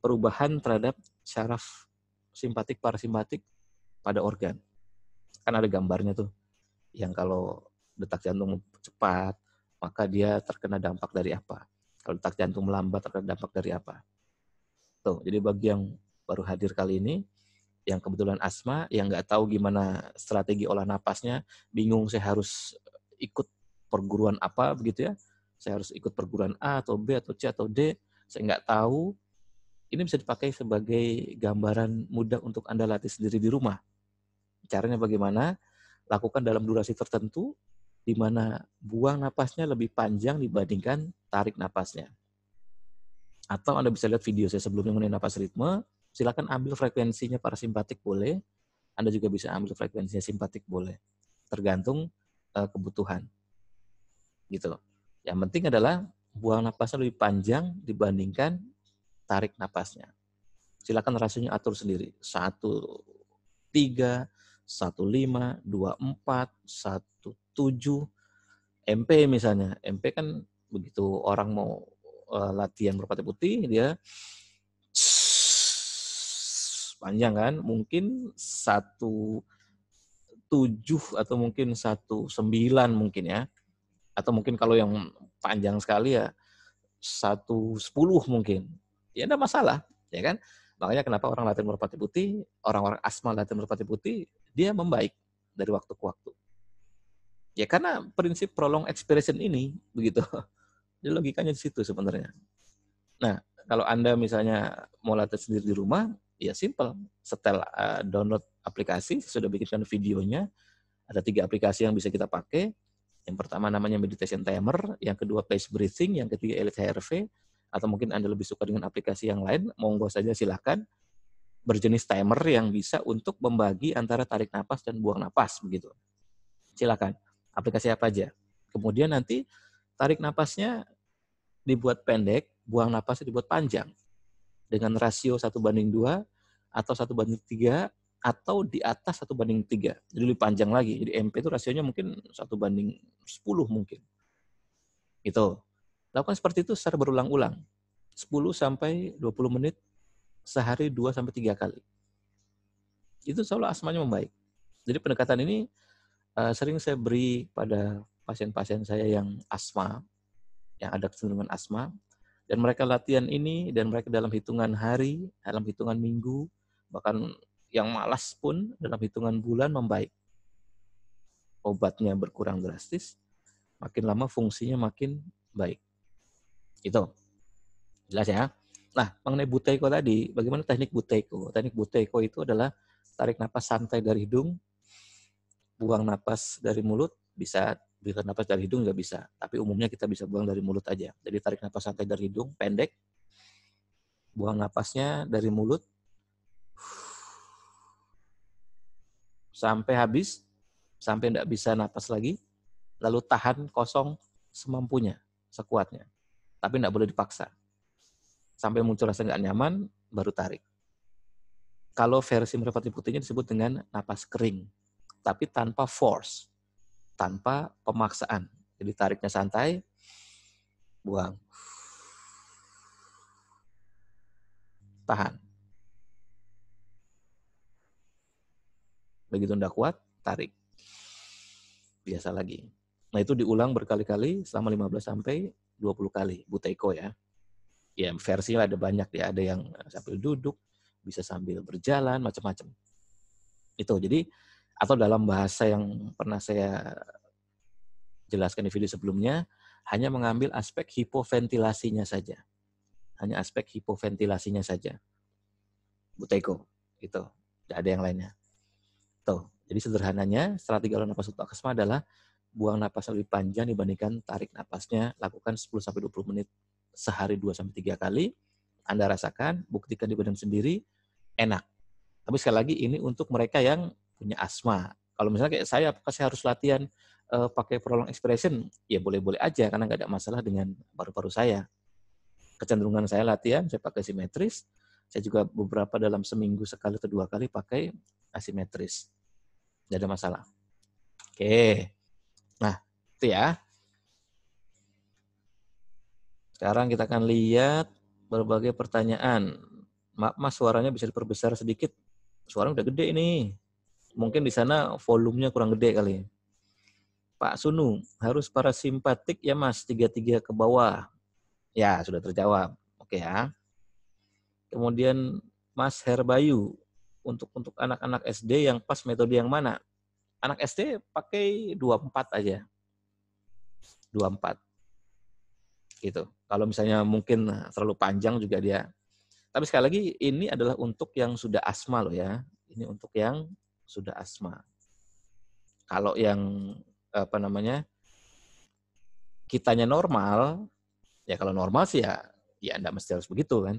perubahan terhadap syaraf simpatik parasimpatik pada organ. Kan ada gambarnya tuh, yang kalau detak jantung cepat, maka dia terkena dampak dari apa. Kalau detak jantung melambat, terkena dampak dari apa. Tuh, jadi bagi yang baru hadir kali ini, yang kebetulan asma, yang nggak tahu gimana strategi olah napasnya, bingung saya harus ikut perguruan apa begitu ya, saya harus ikut perguruan A atau B atau C atau D, saya nggak tahu, ini bisa dipakai sebagai gambaran mudah untuk Anda latih sendiri di rumah. Caranya bagaimana? Lakukan dalam durasi tertentu, di mana buang napasnya lebih panjang dibandingkan tarik napasnya. Atau Anda bisa lihat video saya sebelumnya mengenai napas ritme, silakan ambil frekuensinya parasimpatik boleh, Anda juga bisa ambil frekuensinya simpatik boleh, tergantung kebutuhan. Gitu. Yang penting adalah buang napasnya lebih panjang dibandingkan tarik napasnya. Silakan rasionya atur sendiri. 1,3, 1,5, 2,4, 1,7, MP misalnya. MP kan begitu orang mau latihan merpati putih, dia panjang kan, mungkin 1,7 atau mungkin 1,9 mungkin ya, atau mungkin kalau yang panjang sekali ya 1,10 mungkin, ya enggak masalah, ya kan? Makanya kenapa orang latihan merpati putih, orang-orang asma latihan merpati putih, dia membaik dari waktu ke waktu. Ya karena prinsip prolong expiration ini, begitu. Jadi logikanya di situ sebenarnya. Nah, kalau Anda misalnya mau latihan sendiri di rumah, ya simple. Setel download aplikasi, sudah bikinkan videonya. Ada 3 aplikasi yang bisa kita pakai. Yang pertama namanya meditation timer, yang kedua pace breathing, yang ketiga elite HRV, atau mungkin Anda lebih suka dengan aplikasi yang lain, monggo saja silakan. Berjenis timer yang bisa untuk membagi antara tarik napas dan buang napas begitu. Silakan. Aplikasi apa aja. Kemudian nanti tarik napasnya dibuat pendek, buang napasnya dibuat panjang. Dengan rasio 1:2 atau 1:3 atau di atas 1:3. Jadi lebih panjang lagi. Jadi MP itu rasionya mungkin 1:10 mungkin. Itu. Lakukan seperti itu secara berulang-ulang. 10-20 menit sehari 2-3 kali. Itu selalu asmanya membaik. Jadi pendekatan ini sering saya beri pada pasien-pasien saya yang asma, yang ada kecenderungan asma, dan mereka latihan ini, dan mereka dalam hitungan hari, dalam hitungan minggu, bahkan yang malas pun dalam hitungan bulan membaik. Obatnya berkurang drastis, makin lama fungsinya makin baik. Itu. Jelas ya? Nah, mengenai Buteyko tadi, bagaimana teknik Buteyko? Teknik Buteyko itu adalah tarik napas santai dari hidung, buang napas dari mulut, bisa tarik napas dari hidung juga bisa, tapi umumnya kita bisa buang dari mulut aja. Jadi tarik napas santai dari hidung, pendek, buang napasnya dari mulut, sampai habis, sampai tidak bisa napas lagi, lalu tahan kosong semampunya, sekuatnya. Tapi tidak boleh dipaksa. Sampai muncul rasa nggak nyaman, baru tarik. Kalau versi merpati putihnya disebut dengan napas kering, tapi tanpa force, tanpa pemaksaan. Jadi tariknya santai, buang, tahan. Begitu tidak kuat, tarik. Biasa lagi. Nah itu diulang berkali-kali selama 15-20 kali, Buteyko ya. Ya versi ada banyak ya, ada yang sambil duduk, bisa sambil berjalan, macam-macam. Itu jadi, atau dalam bahasa yang pernah saya jelaskan di video sebelumnya, hanya mengambil aspek hipoventilasinya saja. Hanya aspek hipoventilasinya saja. Buteyko, gitu. Tidak ada yang lainnya. Tuh. Jadi sederhananya, strategi olah napas untuk asma adalah buang napas lebih panjang dibandingkan tarik napasnya, lakukan 10-20 menit sehari 2-3 kali, Anda rasakan, buktikan di badan sendiri, enak. Tapi sekali lagi ini untuk mereka yang punya asma. Kalau misalnya kayak saya, apakah saya harus latihan pakai prolong expiration? Ya boleh-boleh aja, karena nggak ada masalah dengan paru-paru saya. Kecenderungan saya latihan, saya pakai simetris, saya juga beberapa dalam seminggu sekali atau 2 kali pakai asimetris. Nggak ada masalah. Oke. Nah, itu ya. Sekarang kita akan lihat berbagai pertanyaan. Maaf mas, suaranya bisa diperbesar sedikit. Suaranya udah gede ini. Mungkin di sana volumenya kurang gede kali. Pak Sunu, harus parasimpatik ya mas, 3-3 ke bawah. Ya, sudah terjawab. Oke ya. Kemudian Mas Herbayu, untuk anak-anak SD yang pas metode yang mana? Anak SD pakai 24 aja. 24. Gitu. Kalau misalnya mungkin terlalu panjang juga dia. Tapi sekali lagi ini adalah untuk yang sudah asma loh ya. Ini untuk yang sudah asma. Kalau yang kitanya normal, ya kalau normal sih ya enggak mesti harus begitu kan.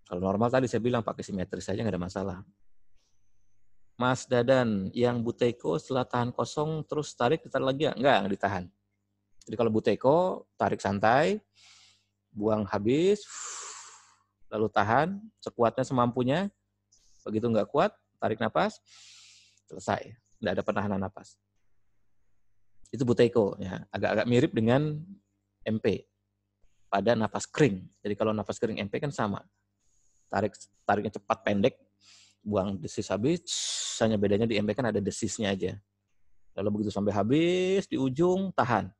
Kalau normal tadi saya bilang pakai simetris saja nggak ada masalah. Mas Dadan, yang Buteyko setelah tahan kosong terus tarik ditarik lagi nggak ditahan. Jadi kalau Buteyko tarik santai, buang habis, lalu tahan sekuatnya semampunya. Begitu nggak kuat, tarik napas, selesai. Nggak ada penahanan napas. Itu Buteyko, ya. Agak-agak mirip dengan MP pada napas kering. Jadi kalau napas kering MP kan sama. Tariknya cepat pendek, buang desis habis, hanya bedanya di MP kan ada desisnya aja. Lalu begitu sampai habis, di ujung, tahan.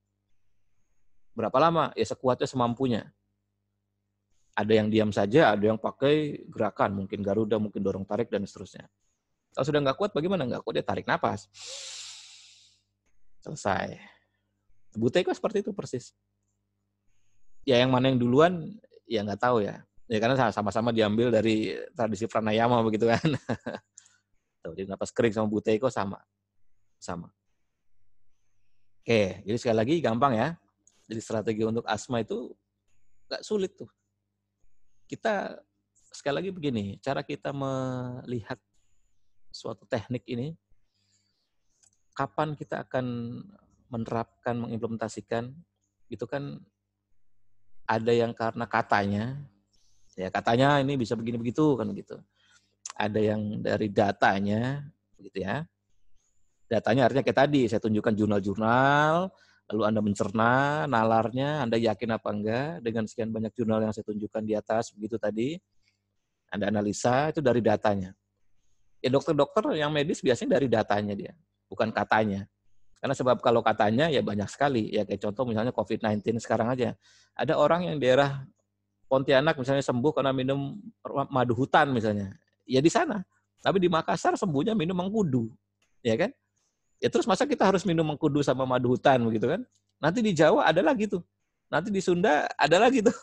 Berapa lama? Ya sekuatnya semampunya. Ada yang diam saja, ada yang pakai gerakan, mungkin Garuda, mungkin dorong tarik, dan seterusnya. Kalau sudah nggak kuat, bagaimana? Nggak kuat, dia tarik napas. Selesai. Buteyko seperti itu persis. Ya yang mana yang duluan, ya nggak tahu ya. Ya karena sama-sama diambil dari tradisi pranayama begitu kan. Jadi napas kering sama Buteyko sama. Oke, jadi sekali lagi gampang ya. Jadi strategi untuk asma itu nggak sulit tuh. Kita sekali lagi begini, cara kita melihat suatu teknik ini, kapan kita akan menerapkan, mengimplementasikan, itu kan ada yang karena katanya, ya katanya ini bisa begini begitu kan begitu. Ada yang dari datanya, begitu ya. Datanya artinya kayak tadi, saya tunjukkan jurnal-jurnal, lalu Anda mencerna nalarnya, Anda yakin apa enggak dengan sekian banyak jurnal yang saya tunjukkan di atas, begitu tadi. Anda analisa, itu dari datanya. Ya dokter-dokter yang medis biasanya dari datanya dia, bukan katanya. Karena sebab kalau katanya ya banyak sekali. Ya kayak contoh misalnya COVID-19 sekarang aja. Ada orang yang daerah Pontianak misalnya sembuh karena minum madu hutan misalnya. Ya di sana. Tapi di Makassar sembuhnya minum mengkudu. Ya kan? Ya terus masa kita harus minum mengkudu sama madu hutan begitu kan? Nanti di Jawa ada lagi tuh. Nanti di Sunda ada lagi tuh.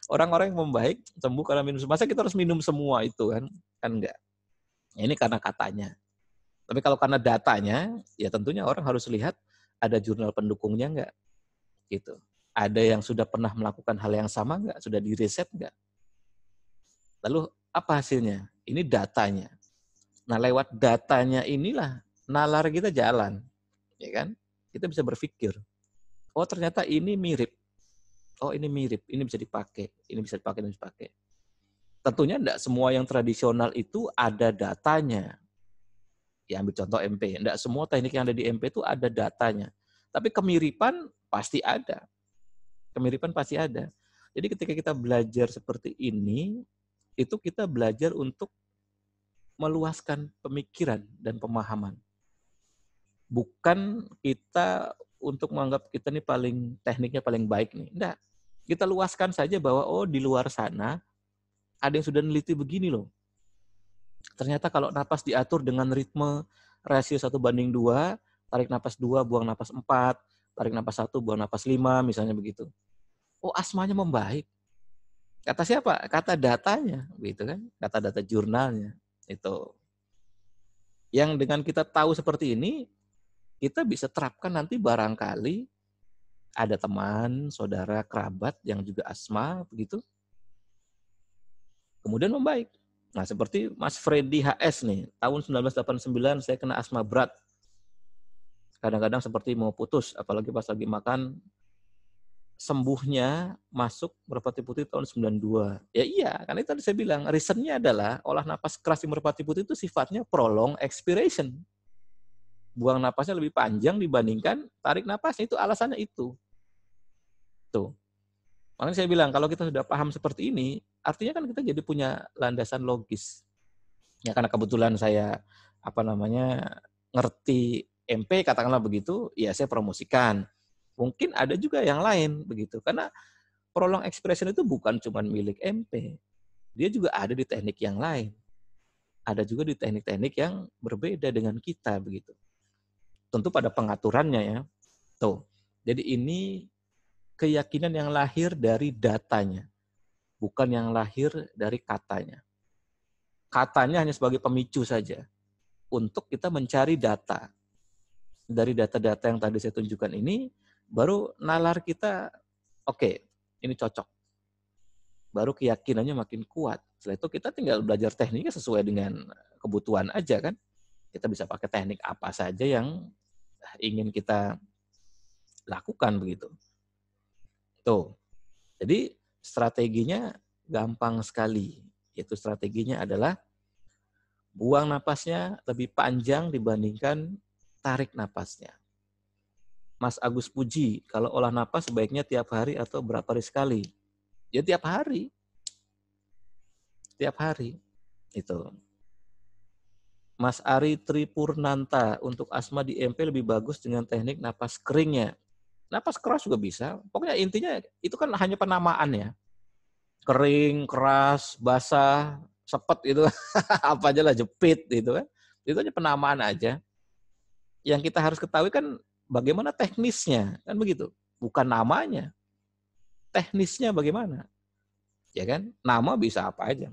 Orang-orang yang membaik sembuh karena minum. Masa kita harus minum semua itu kan? Kan enggak. Ini karena katanya. Tapi kalau karena datanya, ya tentunya orang harus lihat ada jurnal pendukungnya enggak. Gitu. Ada yang sudah pernah melakukan hal yang sama enggak? Sudah diriset enggak? Lalu apa hasilnya? Ini datanya. Nah, lewat datanya inilah nalar kita jalan. Ya kan? Kita bisa berpikir, oh ternyata ini mirip. Oh ini mirip, ini bisa dipakai, ini bisa dipakai, ini bisa dipakai. Tentunya enggak semua yang tradisional itu ada datanya. Ya ambil contoh MP, enggak semua teknik yang ada di MP itu ada datanya. Tapi kemiripan pasti ada. Kemiripan pasti ada. Jadi ketika kita belajar seperti ini, itu kita belajar untuk meluaskan pemikiran dan pemahaman. Bukan kita untuk menganggap kita ini tekniknya paling baik nih. Enggak. Kita luaskan saja bahwa oh di luar sana ada yang sudah meneliti begini loh. Ternyata kalau napas diatur dengan ritme rasio 1:2, tarik napas 2, buang napas 4, tarik napas 1, buang napas 5, misalnya begitu. Oh, asmanya membaik. Kata siapa? Kata datanya, gitu kan? Kata data jurnalnya. Itu. Yang dengan kita tahu seperti ini, kita bisa terapkan nanti barangkali ada teman, saudara, kerabat yang juga asma, begitu. Kemudian membaik. Nah, seperti Mas Freddy HS nih, tahun 1989 saya kena asma berat. Kadang-kadang seperti mau putus, apalagi pas lagi makan, sembuhnya masuk Merpati Putih tahun 92. Ya iya, karena itu tadi saya bilang, reasonnya adalah olah napas keras di Merpati Putih itu sifatnya prolong expiration. Buang napasnya lebih panjang dibandingkan tarik napasnya, itu alasannya itu. Tuh. Makanya saya bilang, kalau kita sudah paham seperti ini, artinya kan kita jadi punya landasan logis. Ya karena kebetulan saya ngerti MP katakanlah begitu, ya saya promosikan. Mungkin ada juga yang lain begitu. Karena prolong expression itu bukan cuma milik MP. Dia juga ada di teknik yang lain. ada juga di teknik-teknik yang berbeda dengan kita begitu. Tentu pada pengaturannya ya. Tuh. Jadi ini keyakinan yang lahir dari datanya, bukan yang lahir dari katanya. Katanya hanya sebagai pemicu saja untuk kita mencari data. Dari data-data yang tadi saya tunjukkan ini, baru nalar kita, oke, ini cocok. Baru keyakinannya makin kuat. Setelah itu kita tinggal belajar tekniknya sesuai dengan kebutuhan aja kan. Kita bisa pakai teknik apa saja yang ingin kita lakukan begitu. Tuh. Jadi strateginya gampang sekali. Yaitu strateginya adalah buang napasnya lebih panjang dibandingkan tarik napasnya. Mas Agus puji, kalau olah napas sebaiknya tiap hari atau berapa hari sekali? Ya tiap hari. Tiap hari. Itu. Mas Ari Tripurnanta, untuk asma di MP lebih bagus dengan teknik napas keringnya. Napas keras juga bisa. Pokoknya intinya itu kan hanya penamaan ya. Kering, keras, basah, sepet itu. Apa aja lah, jepit gitu kan. Itu aja penamaan aja. Yang kita harus ketahui kan bagaimana teknisnya. Kan begitu. Bukan namanya. Teknisnya bagaimana. Ya kan? Nama bisa apa aja.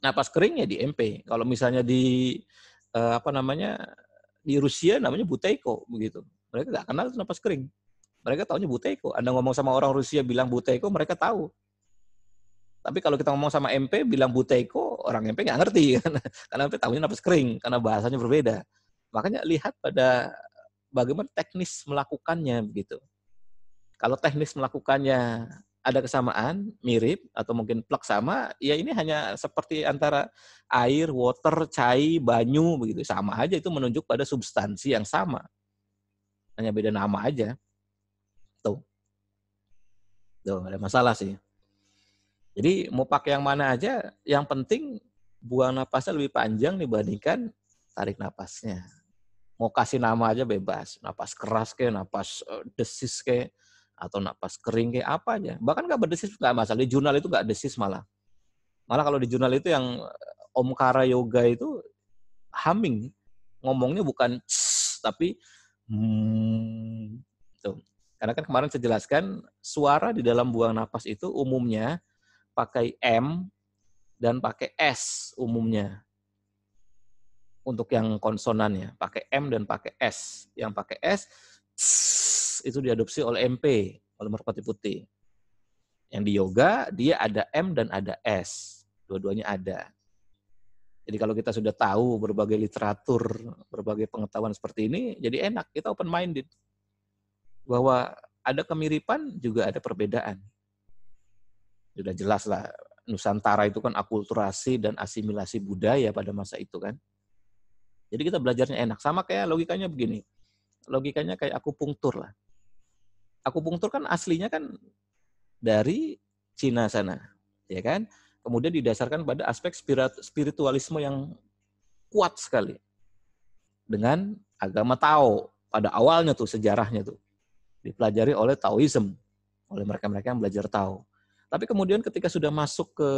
Napas keringnya di MP. Kalau misalnya di di Rusia namanya Buteyko begitu. Mereka nggak kenal itu napas kering. Mereka taunya Buteyko. Anda ngomong sama orang Rusia bilang Buteyko, mereka tahu. Tapi kalau kita ngomong sama MP bilang Buteyko, orang MP nggak ngerti karena MP tahunya napas kering karena bahasanya berbeda. Makanya lihat pada bagaimana teknis melakukannya begitu. Kalau teknis melakukannya ada kesamaan, mirip, atau mungkin plek sama, ya ini hanya seperti antara air, water, cai, banyu, begitu. Sama aja, itu menunjuk pada substansi yang sama. Hanya beda nama aja. Tuh, nggak ada masalah sih. Jadi mau pakai yang mana aja, yang penting buang napasnya lebih panjang dibandingkan tarik napasnya. Mau kasih nama aja bebas, napas keras kayak, napas desis kayak, atau napas kering kayak apa aja. Bahkan nggak berdesis nggak masalah. Di jurnal itu nggak desis malah. Malah kalau di jurnal itu yang Omkara Yoga itu humming. Ngomongnya bukan tapi tuh. Karena kan kemarin saya jelaskan suara di dalam buang napas itu umumnya pakai M dan pakai S umumnya. Untuk yang konsonannya pakai M dan pakai S. Yang pakai S itu diadopsi oleh MP, oleh merpati putih. Yang di yoga, dia ada M dan ada S. Dua-duanya ada. Jadi kalau kita sudah tahu berbagai literatur, berbagai pengetahuan seperti ini, jadi enak, kita open-minded. Bahwa ada kemiripan, juga ada perbedaan. Sudah jelas lah, Nusantara itu kan akulturasi dan asimilasi budaya pada masa itu kan. Jadi kita belajarnya enak. Sama kayak logikanya begini. Logikanya kayak akupunktur lah. Akupunktur kan aslinya kan dari Cina sana, ya kan? Kemudian didasarkan pada aspek spiritualisme yang kuat sekali dengan agama Tao pada awalnya tuh, sejarahnya tuh dipelajari oleh Taoism, oleh mereka-mereka yang belajar Tao. Tapi kemudian ketika sudah masuk ke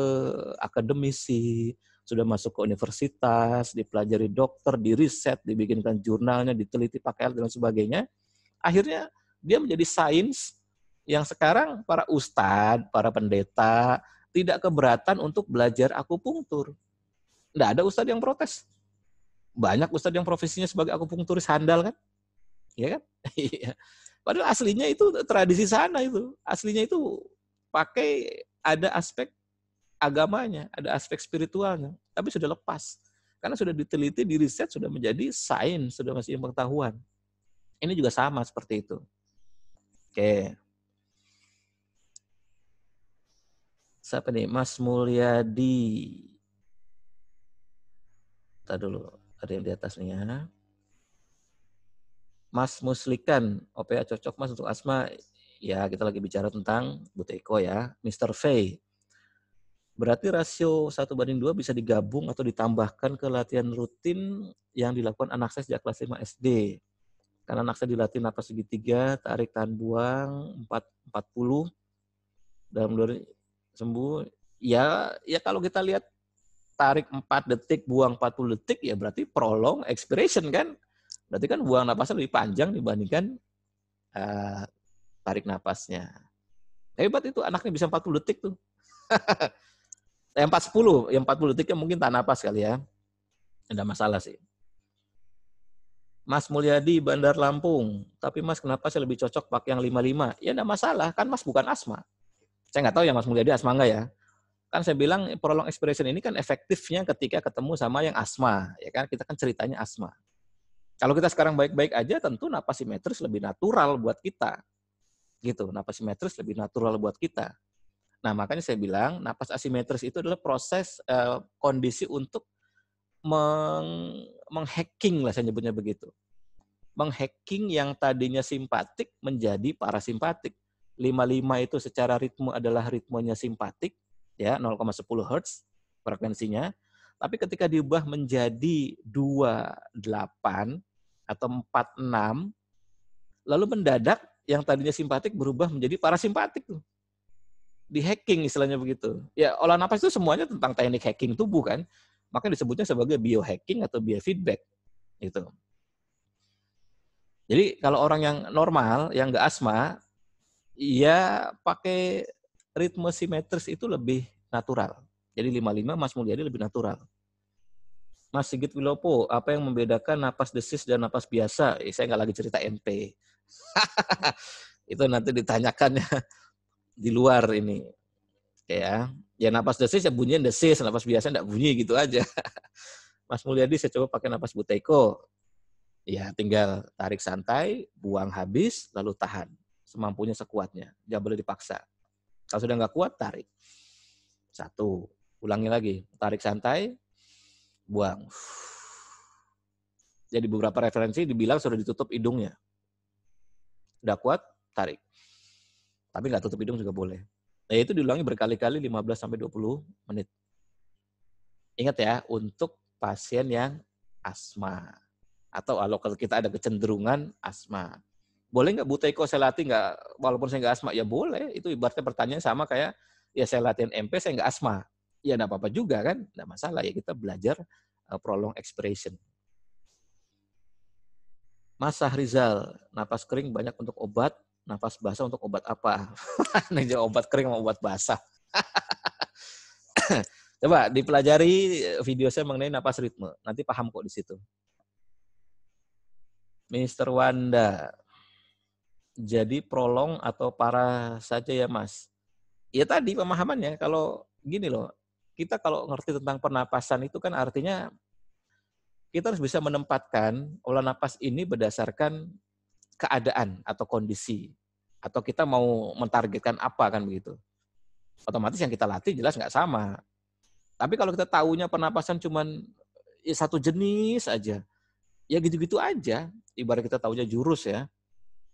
akademisi, sudah masuk ke universitas, dipelajari dokter, diriset, dibikinkan jurnalnya, diteliti pakai alat dan sebagainya, akhirnya dia menjadi sains yang sekarang para ustadz, para pendeta tidak keberatan untuk belajar akupunktur. Nggak ada ustadz yang protes. Banyak ustadz yang profesinya sebagai akupunkturis handal kan? Iya kan? Padahal aslinya itu tradisi sana itu. Aslinya itu pakai ada aspek agamanya, ada aspek spiritualnya. Tapi sudah lepas. Karena sudah diteliti, diriset, sudah menjadi sains, sudah masih pengetahuan. Ini juga sama seperti itu. Oke. Siapa nih? Mas Mulyadi. Kita dulu. Ada yang di atas nih ya. Mas Muslikan. OPA cocok mas untuk asma. Ya, kita lagi bicara tentang Buteyko ya. Mr. Fay. Berarti rasio 1:2 bisa digabung atau ditambahkan ke latihan rutin yang dilakukan anak saya sejak kelas 5 SD. Karena anak saya dilatih napas segitiga, tarik tahan buang 40 dalam 2 sembuh. Ya kalau kita lihat tarik 4 detik, buang 40 detik, ya berarti prolong expiration kan. Berarti kan buang napasnya lebih panjang dibandingkan tarik napasnya. Hebat itu, anaknya bisa 40 detik tuh. Yang 40 detiknya mungkin tak napas kali ya. Ada masalah sih. Mas Mulyadi, Bandar Lampung. Tapi Mas, kenapa saya lebih cocok pakai yang 55? Ya enggak masalah, kan Mas bukan asma. Saya nggak tahu ya Mas Mulyadi asma enggak ya. Kan saya bilang prolong expiration ini kan efektifnya ketika ketemu sama yang asma, ya kan? Kita kan ceritanya asma. Kalau kita sekarang baik-baik aja, tentu napas simetris lebih natural buat kita. Gitu, napas simetris lebih natural buat kita. Nah, makanya saya bilang napas asimetris itu adalah proses kondisi untuk menghacking lah, saya nyebutnya begitu. Menghacking yang tadinya simpatik menjadi parasimpatik. 55 itu secara ritme adalah ritmenya simpatik, ya 0,10 Hz frekuensinya. Tapi ketika diubah menjadi 28 atau 46, lalu mendadak yang tadinya simpatik berubah menjadi parasimpatik tuh. Di hacking istilahnya begitu. Ya, olah napas itu semuanya tentang teknik hacking tubuh kan. Makanya disebutnya sebagai biohacking atau biofeedback gitu. Jadi kalau orang yang normal, yang nggak asma, ya pakai ritme simetris itu lebih natural. Jadi 55 Mas Mulyadi lebih natural. Mas Sigit Wilopo, apa yang membedakan napas desis dan napas biasa? Saya nggak lagi cerita NP. Itu nanti ditanyakan di luar ini. Ya napas desis ya bunyinya desis, napas biasa enggak bunyi gitu aja. Mas Mulyadi, saya coba pakai napas Buteyko. Ya tinggal tarik santai, buang habis, lalu tahan. Semampunya sekuatnya, jangan boleh dipaksa. Kalau sudah nggak kuat, tarik. 1, ulangi lagi, tarik santai, buang. Jadi beberapa referensi dibilang sudah ditutup hidungnya. Udah kuat, tarik. Tapi nggak tutup hidung juga boleh. Nah, itu diulangi berkali-kali 15-20 menit. Ingat ya, untuk pasien yang asma. Atau kalau kita ada kecenderungan asma. Boleh nggak Buteyko saya latih nggak, walaupun saya nggak asma? Ya boleh, itu ibaratnya pertanyaan sama kayak, ya saya latihan MP, saya nggak asma. Ya nggak apa-apa juga kan, nggak masalah. Ya kita belajar prolong expiration. Mas Sahrizal, napas kering banyak untuk obat, napas basah untuk obat apa? Nih obat kering sama obat basah. Coba dipelajari video saya mengenai napas ritme. Nanti paham kok di situ. Mr. Wanda, jadi prolong atau parah saja ya Mas? Ya tadi pemahamannya, kalau gini loh, kita kalau ngerti tentang pernapasan itu kan artinya kita harus bisa menempatkan olah napas ini berdasarkan keadaan atau kondisi. Atau kita mau mentargetkan apa kan begitu. Otomatis yang kita latih jelas nggak sama. Tapi kalau kita tahunya pernapasan cuman satu jenis aja, ya gitu-gitu aja. Ibarat kita tahunya jurus ya.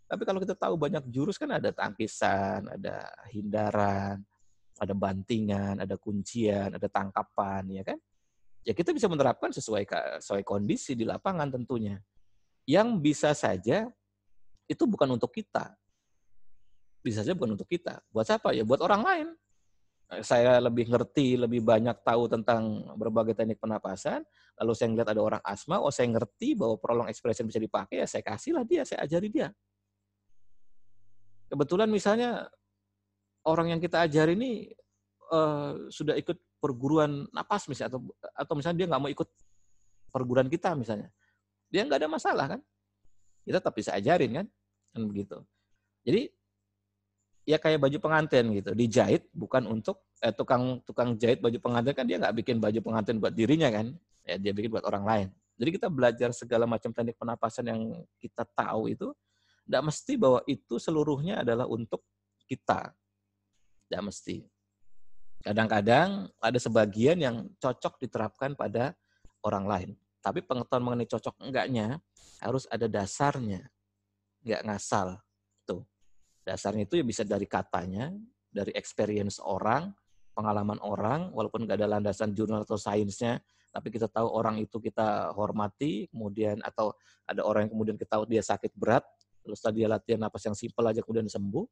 Tapi kalau kita tahu banyak jurus kan ada tangkisan, ada hindaran, ada bantingan, ada kuncian, ada tangkapan, ya kan? Ya kita bisa menerapkan sesuai kondisi di lapangan tentunya. Yang bisa saja itu bukan untuk kita. Bisa saja bukan untuk kita. Buat siapa? Ya buat orang lain. Saya lebih ngerti, lebih banyak tahu tentang berbagai teknik pernapasan, lalu saya ngeliat ada orang asma, saya ngerti bahwa prolong expiration bisa dipakai, ya saya kasihlah dia, saya ajari dia. Kebetulan misalnya orang yang kita ajari ini sudah ikut perguruan napas misalnya, atau misalnya dia nggak mau ikut perguruan kita misalnya, dia nggak ada masalah kan, kita tetap bisa ajarin kan begitu. Jadi ya kayak baju pengantin gitu, dijahit bukan untuk tukang jahit baju pengantin kan dia nggak bikin baju pengantin buat dirinya kan, ya dia bikin buat orang lain. Jadi kita belajar segala macam teknik pernapasan yang kita tahu itu, nggak mesti bahwa itu seluruhnya adalah untuk kita, nggak mesti. Kadang-kadang ada sebagian yang cocok diterapkan pada orang lain. Tapi pengetahuan mengenai cocok enggaknya harus ada dasarnya, nggak ngasal. Tuh. Dasarnya itu ya bisa dari katanya, dari experience orang, pengalaman orang, walaupun nggak ada landasan jurnal atau sainsnya, tapi kita tahu orang itu kita hormati, kemudian atau ada orang yang kemudian kita tahu dia sakit berat, terus tadi dia latihan napas yang simpel aja kemudian sembuh,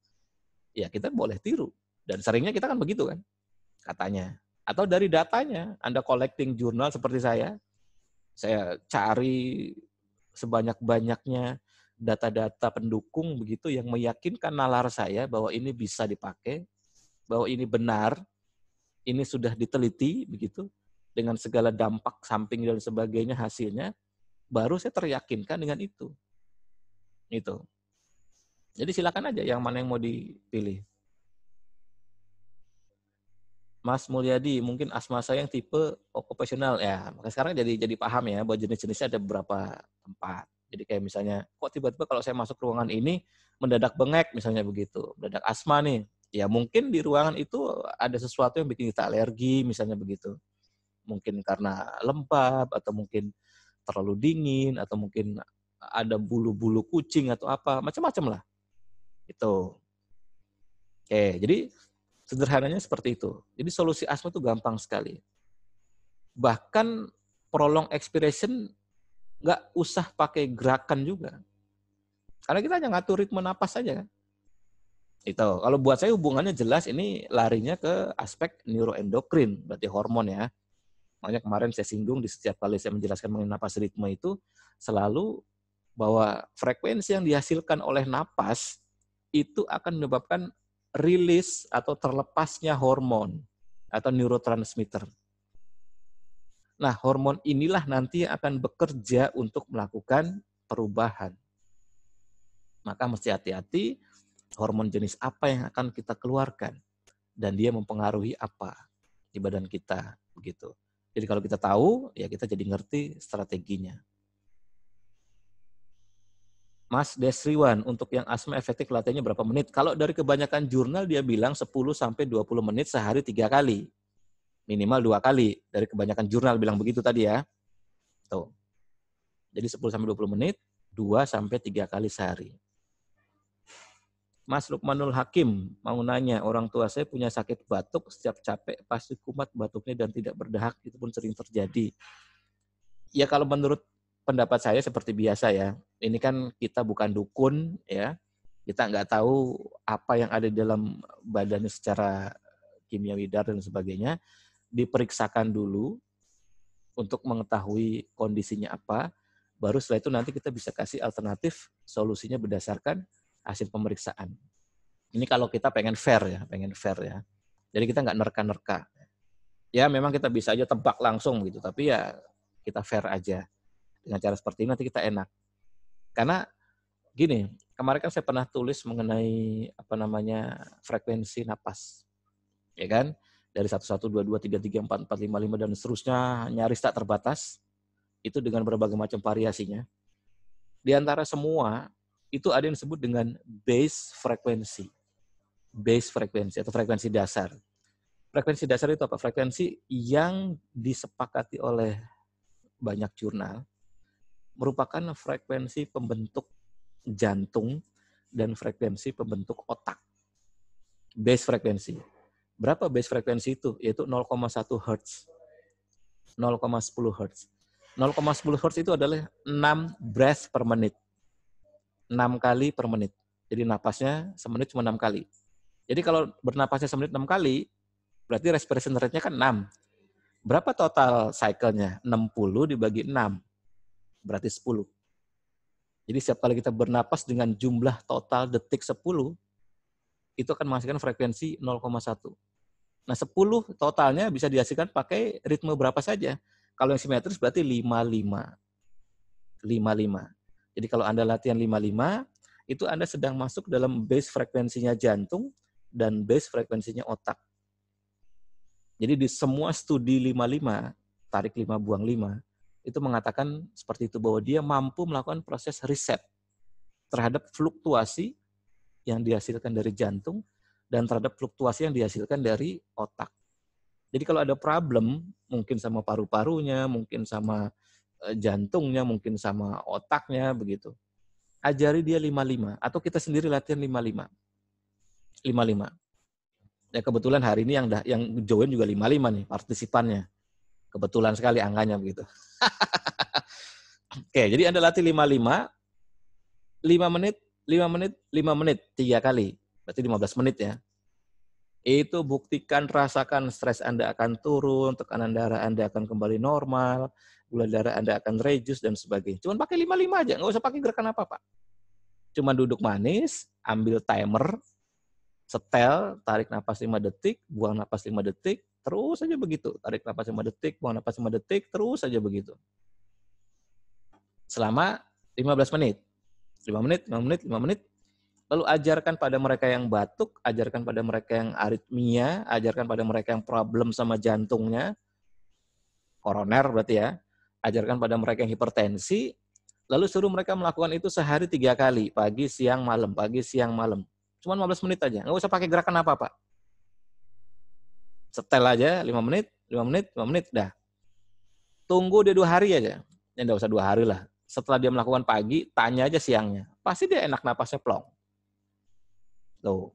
ya kita boleh tiru. Dan seringnya kita kan begitu kan, katanya. Atau dari datanya, Anda collecting jurnal seperti saya cari sebanyak-banyaknya data-data pendukung begitu yang meyakinkan nalar saya bahwa ini bisa dipakai, bahwa ini benar, ini sudah diteliti begitu dengan segala dampak samping dan sebagainya hasilnya, baru saya teryakinkan dengan itu. Itu. Jadi silakan aja yang mana yang mau dipilih. Mas Mulyadi, mungkin asma saya yang tipe okupasional ya. Maka sekarang jadi paham ya bahwa jenis-jenisnya ada beberapa tempat. Jadi kayak misalnya, kok tiba-tiba kalau saya masuk ruangan ini mendadak bengek misalnya begitu, mendadak asma nih. Ya mungkin di ruangan itu ada sesuatu yang bikin kita alergi misalnya begitu. Mungkin karena lembab atau mungkin terlalu dingin atau mungkin ada bulu-bulu kucing atau apa, macam-macam lah. Itu. Oke, jadi sederhananya seperti itu. Jadi solusi asma itu gampang sekali. Bahkan prolong expiration nggak usah pakai gerakan juga. Karena kita hanya ngatur ritme napas saja kan. Itu. Kalau buat saya hubungannya jelas ini larinya ke aspek neuroendokrin, berarti hormon ya. Makanya kemarin saya singgung di setiap kali saya menjelaskan mengenai napas ritme itu selalu bahwa frekuensi yang dihasilkan oleh napas itu akan menyebabkan rilis atau terlepasnya hormon atau neurotransmitter. Nah, hormon inilah nanti yang akan bekerja untuk melakukan perubahan. Maka mesti hati-hati hormon jenis apa yang akan kita keluarkan dan dia mempengaruhi apa di badan kita begitu. Jadi kalau kita tahu, ya kita jadi ngerti strateginya. Mas Desriwan, untuk yang asma efektif latihannya berapa menit? Kalau dari kebanyakan jurnal dia bilang 10-20 menit sehari 3 kali. Minimal 2 kali. Dari kebanyakan jurnal bilang begitu tadi ya. Tuh. Jadi 10-20 menit, 2-3 kali sehari. Mas Lukmanul Hakim mau nanya, orang tua saya punya sakit batuk, setiap capek pasti kumat batuknya dan tidak berdahak, itu pun sering terjadi. Ya kalau menurut pendapat saya seperti biasa ya, ini kan kita bukan dukun ya, kita nggak tahu apa yang ada di dalam badannya secara kimiawi dan sebagainya, diperiksakan dulu untuk mengetahui kondisinya apa, baru setelah itu nanti kita bisa kasih alternatif solusinya berdasarkan hasil pemeriksaan. Ini kalau kita pengen fair ya. Jadi kita nggak nerka-nerka. Ya memang kita bisa aja tebak langsung gitu, tapi ya kita fair aja. Dengan cara seperti ini nanti kita enak. Karena gini, kemarin kan saya pernah tulis mengenai frekuensi napas. Ya kan? Dari 11, 22, 33, 44, 55 dan seterusnya nyaris tak terbatas. Itu dengan berbagai macam variasinya. Di antara semua itu ada yang disebut dengan base frekuensi. Base frekuensi atau frekuensi dasar. Frekuensi dasar itu apa? Frekuensi yang disepakati oleh banyak jurnal merupakan frekuensi pembentuk jantung dan frekuensi pembentuk otak. Base frekuensi. Berapa base frekuensi itu? Yaitu 0,1 Hz. 0,10 Hz. 0,10 Hz itu adalah 6 breath per menit. 6 kali per menit. Jadi napasnya semenit cuma 6 kali. Jadi kalau bernapasnya semenit 6 kali, berarti respiration rate-nya kan 6. Berapa total cycle-nya? 60 dibagi 6. Berarti 10. Jadi setiap kali kita bernapas dengan jumlah total detik 10, itu akan menghasilkan frekuensi 0,1. Nah 10 totalnya bisa dihasilkan pakai ritme berapa saja. Kalau yang simetris berarti 55. 55. Jadi kalau Anda latihan 55, itu Anda sedang masuk dalam base frekuensinya jantung dan base frekuensinya otak. Jadi di semua studi 55, tarik 5, buang 5, itu mengatakan seperti itu, bahwa dia mampu melakukan proses riset terhadap fluktuasi yang dihasilkan dari jantung dan terhadap fluktuasi yang dihasilkan dari otak. Jadi kalau ada problem, mungkin sama paru-parunya, mungkin sama jantungnya, mungkin sama otaknya, begitu. Ajari dia 55, atau kita sendiri latihan 55. 55. Ya kebetulan hari ini yang join juga 55 nih partisipannya. Kebetulan sekali angkanya begitu. Oke, jadi Anda latih 55, 5 menit, 5 menit, 5 menit, 3 kali. Berarti 15 menit ya. Itu buktikan, rasakan stres Anda akan turun, tekanan darah Anda akan kembali normal, gula darah Anda akan reduce, dan sebagainya. Cuman pakai 55 aja, nggak usah pakai gerakan apa-apa. Cuman duduk manis, ambil timer, setel, tarik napas 5 detik, buang napas 5 detik, terus aja begitu. Tarik napas 5 detik, buang napas 5 detik, terus aja begitu. Selama 15 menit. 5 menit, 5 menit, 5 menit. Lalu ajarkan pada mereka yang batuk, ajarkan pada mereka yang aritmia, ajarkan pada mereka yang problem sama jantungnya, koroner berarti ya, ajarkan pada mereka yang hipertensi, lalu suruh mereka melakukan itu sehari 3 kali, pagi, siang, malam, pagi, siang, malam. Cuma 15 menit aja, nggak usah pakai gerakan apa-apa. Setel aja 5 menit, 5 menit, 5 menit, dah. Tunggu dia 2 hari aja. Ya nggak usah 2 hari lah. Setelah dia melakukan pagi, tanya aja siangnya. Pasti dia enak napasnya plong. Tuh.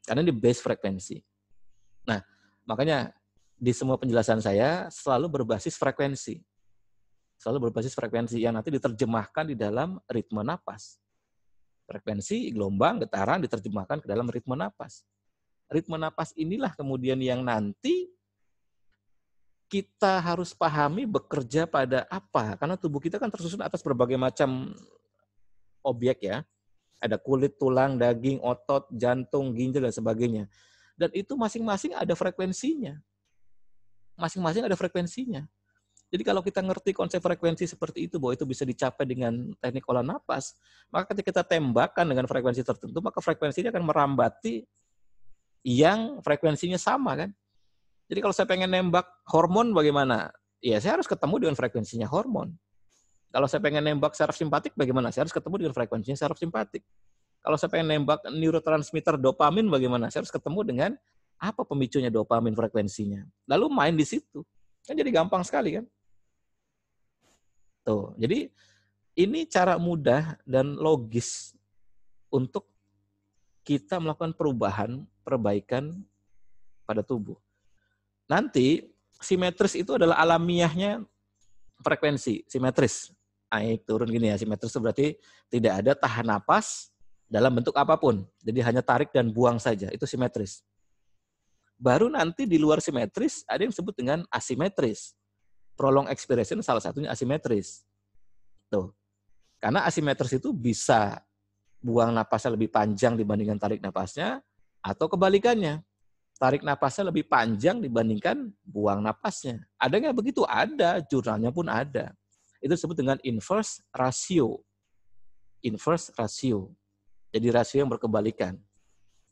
Karena ini base frekuensi. Nah, makanya di semua penjelasan saya selalu berbasis frekuensi. Selalu berbasis frekuensi yang nanti diterjemahkan di dalam ritme napas. Frekuensi, gelombang, getaran diterjemahkan ke dalam ritme napas. Ritme napas inilah kemudian yang nanti kita harus pahami bekerja pada apa. Karena tubuh kita kan tersusun atas berbagai macam objek ya. Ada kulit, tulang, daging, otot, jantung, ginjal, dan sebagainya. Dan itu masing-masing ada frekuensinya. Masing-masing ada frekuensinya. Jadi kalau kita ngerti konsep frekuensi seperti itu, bahwa itu bisa dicapai dengan teknik olah napas, maka ketika kita tembakkan dengan frekuensi tertentu, maka frekuensinya akan merambati yang frekuensinya sama kan. Jadi kalau saya pengen nembak hormon bagaimana? Ya saya harus ketemu dengan frekuensinya hormon. Kalau saya pengen nembak saraf simpatik bagaimana? Saya harus ketemu dengan frekuensinya saraf simpatik. Kalau saya pengen nembak neurotransmitter dopamin bagaimana? Saya harus ketemu dengan apa pemicunya dopamin frekuensinya. Lalu main di situ. Kan jadi gampang sekali kan? Tuh. Jadi ini cara mudah dan logis untuk kita melakukan perubahan, perbaikan pada tubuh. Nanti simetris itu adalah alamiahnya frekuensi, simetris. Naik turun gini ya, simetris itu berarti tidak ada tahan napas dalam bentuk apapun. Jadi hanya tarik dan buang saja, itu simetris. Baru nanti di luar simetris ada yang disebut dengan asimetris. Prolong expiration salah satunya asimetris. Tuh. Karena asimetris itu bisa buang napasnya lebih panjang dibandingkan tarik napasnya, atau kebalikannya. Tarik napasnya lebih panjang dibandingkan buang napasnya. Ada nggak begitu? Ada, jurnalnya pun ada. Itu disebut dengan inverse ratio. Inverse ratio. Jadi rasio yang berkebalikan.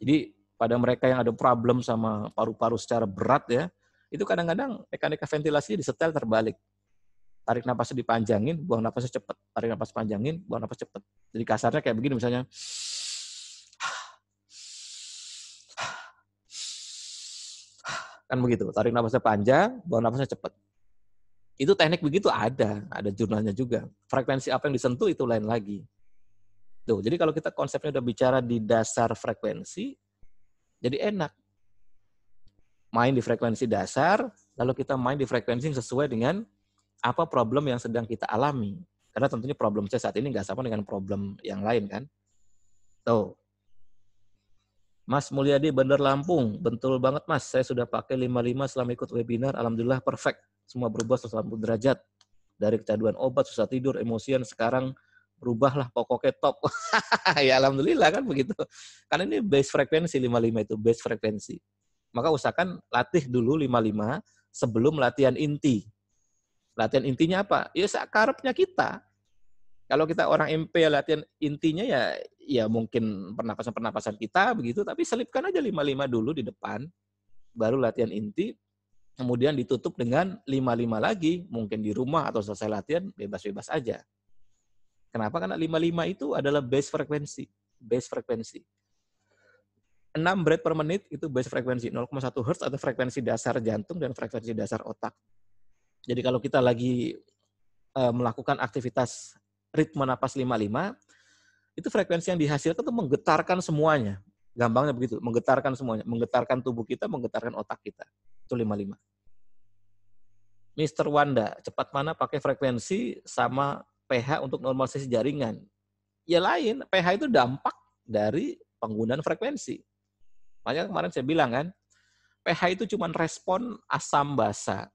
Jadi pada mereka yang ada problem sama paru-paru secara berat ya, itu kadang-kadang mekanika ventilasinya disetel terbalik. Tarik napasnya dipanjangin, buang napasnya cepat. Tarik napas panjangin, buang napas cepat. Jadi kasarnya kayak begini misalnya. Kan begitu, tarik napasnya panjang, buang napasnya cepat. Itu teknik begitu ada jurnalnya juga. Frekuensi apa yang disentuh itu lain lagi. Tuh, jadi kalau kita konsepnya udah bicara di dasar frekuensi, jadi enak. Main di frekuensi dasar, lalu kita main di frekuensi yang sesuai dengan apa problem yang sedang kita alami. Karena tentunya problem saya saat ini nggak sama dengan problem yang lain kan. Tuh. Mas Mulyadi, Bandar Lampung. Betul banget Mas, saya sudah pakai 55 selama ikut webinar. Alhamdulillah perfect. Semua berubah 180 derajat. Dari kecanduan obat, susah tidur, emosian, sekarang berubahlah pokoknya top. Ya alhamdulillah kan begitu. Karena ini base frekuensi 55 itu, base frekuensi. Maka usahakan latih dulu 55 sebelum latihan inti. Latihan intinya apa? Ya sakarepnya kita. Kalau kita orang MP latihan intinya ya mungkin pernapasan kita begitu, tapi selipkan aja 55 dulu di depan, baru latihan inti, kemudian ditutup dengan 55 lagi, mungkin di rumah atau selesai latihan bebas-bebas aja. Kenapa? Karena 55 itu adalah base frekuensi. Base frekuensi. 6 beat per menit itu base frekuensi, 0,1 Hz atau frekuensi dasar jantung dan frekuensi dasar otak. Jadi kalau kita lagi melakukan aktivitas ritme napas 55, itu frekuensi yang dihasilkan itu menggetarkan semuanya. Gampangnya begitu, menggetarkan semuanya. Menggetarkan tubuh kita, menggetarkan otak kita. Itu 55. Mr. Wanda, cepat mana pakai frekuensi sama pH untuk normalisasi jaringan? Ya lain, pH itu dampak dari penggunaan frekuensi. Makanya kemarin saya bilang kan, pH itu cuma respon asam basa.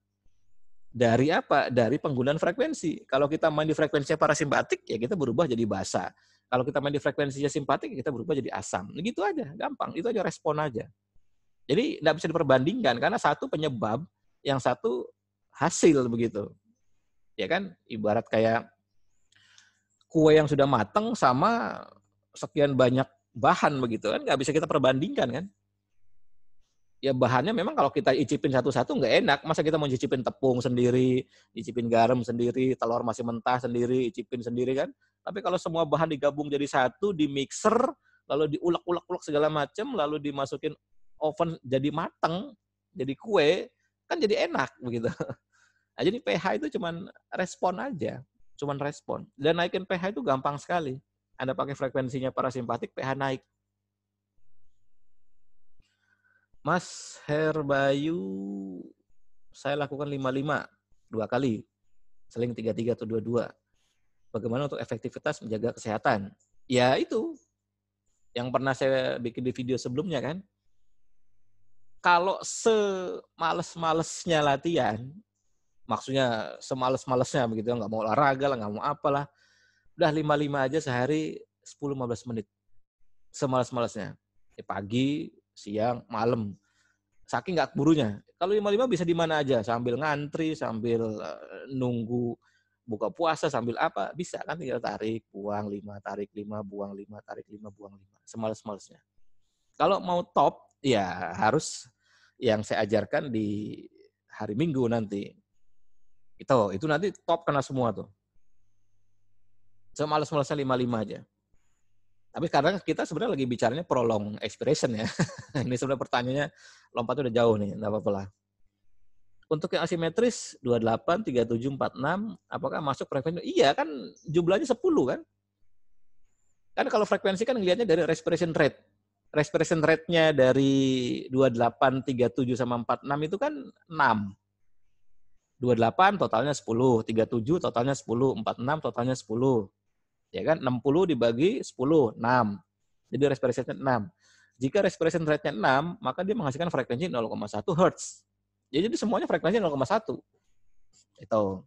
Dari apa? Dari penggunaan frekuensi. Kalau kita main di frekuensinya parasimpatik, ya kita berubah jadi basa. Kalau kita main di frekuensinya simpatik, ya kita berubah jadi asam. Gitu aja, gampang. Itu aja respon aja. Jadi nggak bisa diperbandingkan, karena satu penyebab, yang satu hasil begitu. Ya kan? Ibarat kayak kue yang sudah matang sama sekian banyak bahan begitu kan, nggak bisa kita perbandingkan kan. Ya bahannya memang kalau kita icipin satu-satu nggak enak. Masa kita mau cicipin tepung sendiri, icipin garam sendiri, telur masih mentah sendiri, icipin sendiri kan. Tapi kalau semua bahan digabung jadi satu, di mixer, lalu diulek-ulek segala macam, lalu dimasukin oven jadi mateng, jadi kue, kan jadi enak begitu. Nah, jadi pH itu cuman respon aja, cuman respon. Dan naikin pH itu gampang sekali. Anda pakai frekuensinya parasimpatik, pH naik. Mas Herbayu, saya lakukan 55 2 kali, seling 33 atau 22. Bagaimana untuk efektivitas menjaga kesehatan? Ya itu, yang pernah saya bikin di video sebelumnya kan. Kalau semales-malesnya latihan, maksudnya semales-malesnya begitu, nggak mau olahraga lah, nggak mau apalah, udah 55 aja sehari 10-15 menit. Semales-malesnya. Pagi, siang, malam. Saking nggak keburunya. Kalau 55 bisa di mana aja, sambil ngantri, sambil nunggu buka puasa, sambil apa, bisa kan, tinggal tarik, buang 5, tarik 5, buang 5, tarik 5, buang 5. Semales-malesnya. Kalau mau top, ya harus yang saya ajarkan di hari Minggu nanti. Itu nanti top kena semua tuh. Semales-malesnya 55 aja. Tapi kadang kita sebenarnya lagi bicaranya prolong expiration ya. Ini sebenarnya pertanyaannya lompatnya udah jauh nih, enggak apa-apa lah. Untuk yang asimetris 28, 37, 46, apakah masuk frekuensi? Iya kan jumlahnya 10 kan? Kan kalau frekuensi kan ngelihatnya dari respiration rate. Respiration rate-nya dari 28, 37 sama 46 itu kan 6. 28 totalnya 10, 37 totalnya 10, 46 totalnya 10. Ya kan, 60 dibagi 10, 6. Jadi respiration rate 6. Jika respiration rate-nya 6, maka dia menghasilkan frekuensi 0,1 Hz. Jadi semuanya frekuensi 0,1. Itu.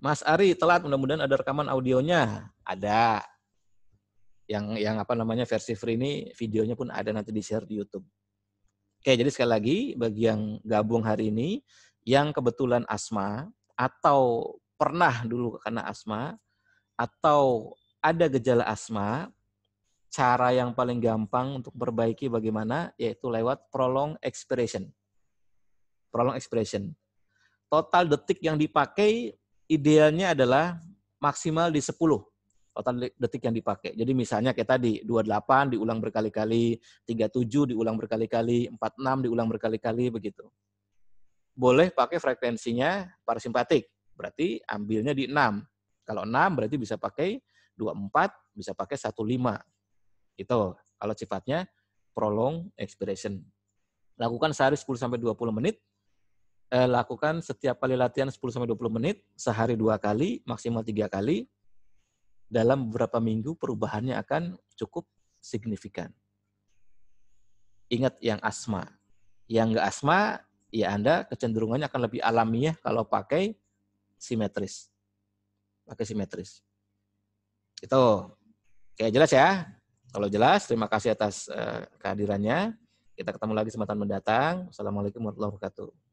Mas Ari telat, mudah-mudahan ada rekaman audionya. Ada. Yang apa namanya versi free ini videonya pun ada, nanti di-share di YouTube. Oke, jadi sekali lagi bagi yang gabung hari ini yang kebetulan asma atau pernah dulu kena asma atau ada gejala asma, cara yang paling gampang untuk perbaiki bagaimana, yaitu lewat prolong expiration. Prolong expiration. Total detik yang dipakai idealnya adalah maksimal di 10. Total detik yang dipakai. Jadi misalnya kayak tadi, 28 diulang berkali-kali, 37 diulang berkali-kali, 46 diulang berkali-kali, begitu. Boleh pakai frekuensinya parasimpatik, berarti ambilnya di 6. Kalau 6 berarti bisa pakai 24, bisa pakai 15. Itu kalau sifatnya prolong expiration. Lakukan sehari 10-20 menit. Lakukan setiap kali latihan 10-20 menit, sehari 2 kali, maksimal 3 kali. Dalam beberapa minggu perubahannya akan cukup signifikan. Ingat yang asma. Yang nggak asma, ya Anda kecenderungannya akan lebih alamiah kalau pakai simetris. Pakai simetris. Itu. Oke, jelas ya? Kalau jelas, terima kasih atas kehadirannya. Kita ketemu lagi kesempatan mendatang. Assalamualaikum warahmatullahi wabarakatuh.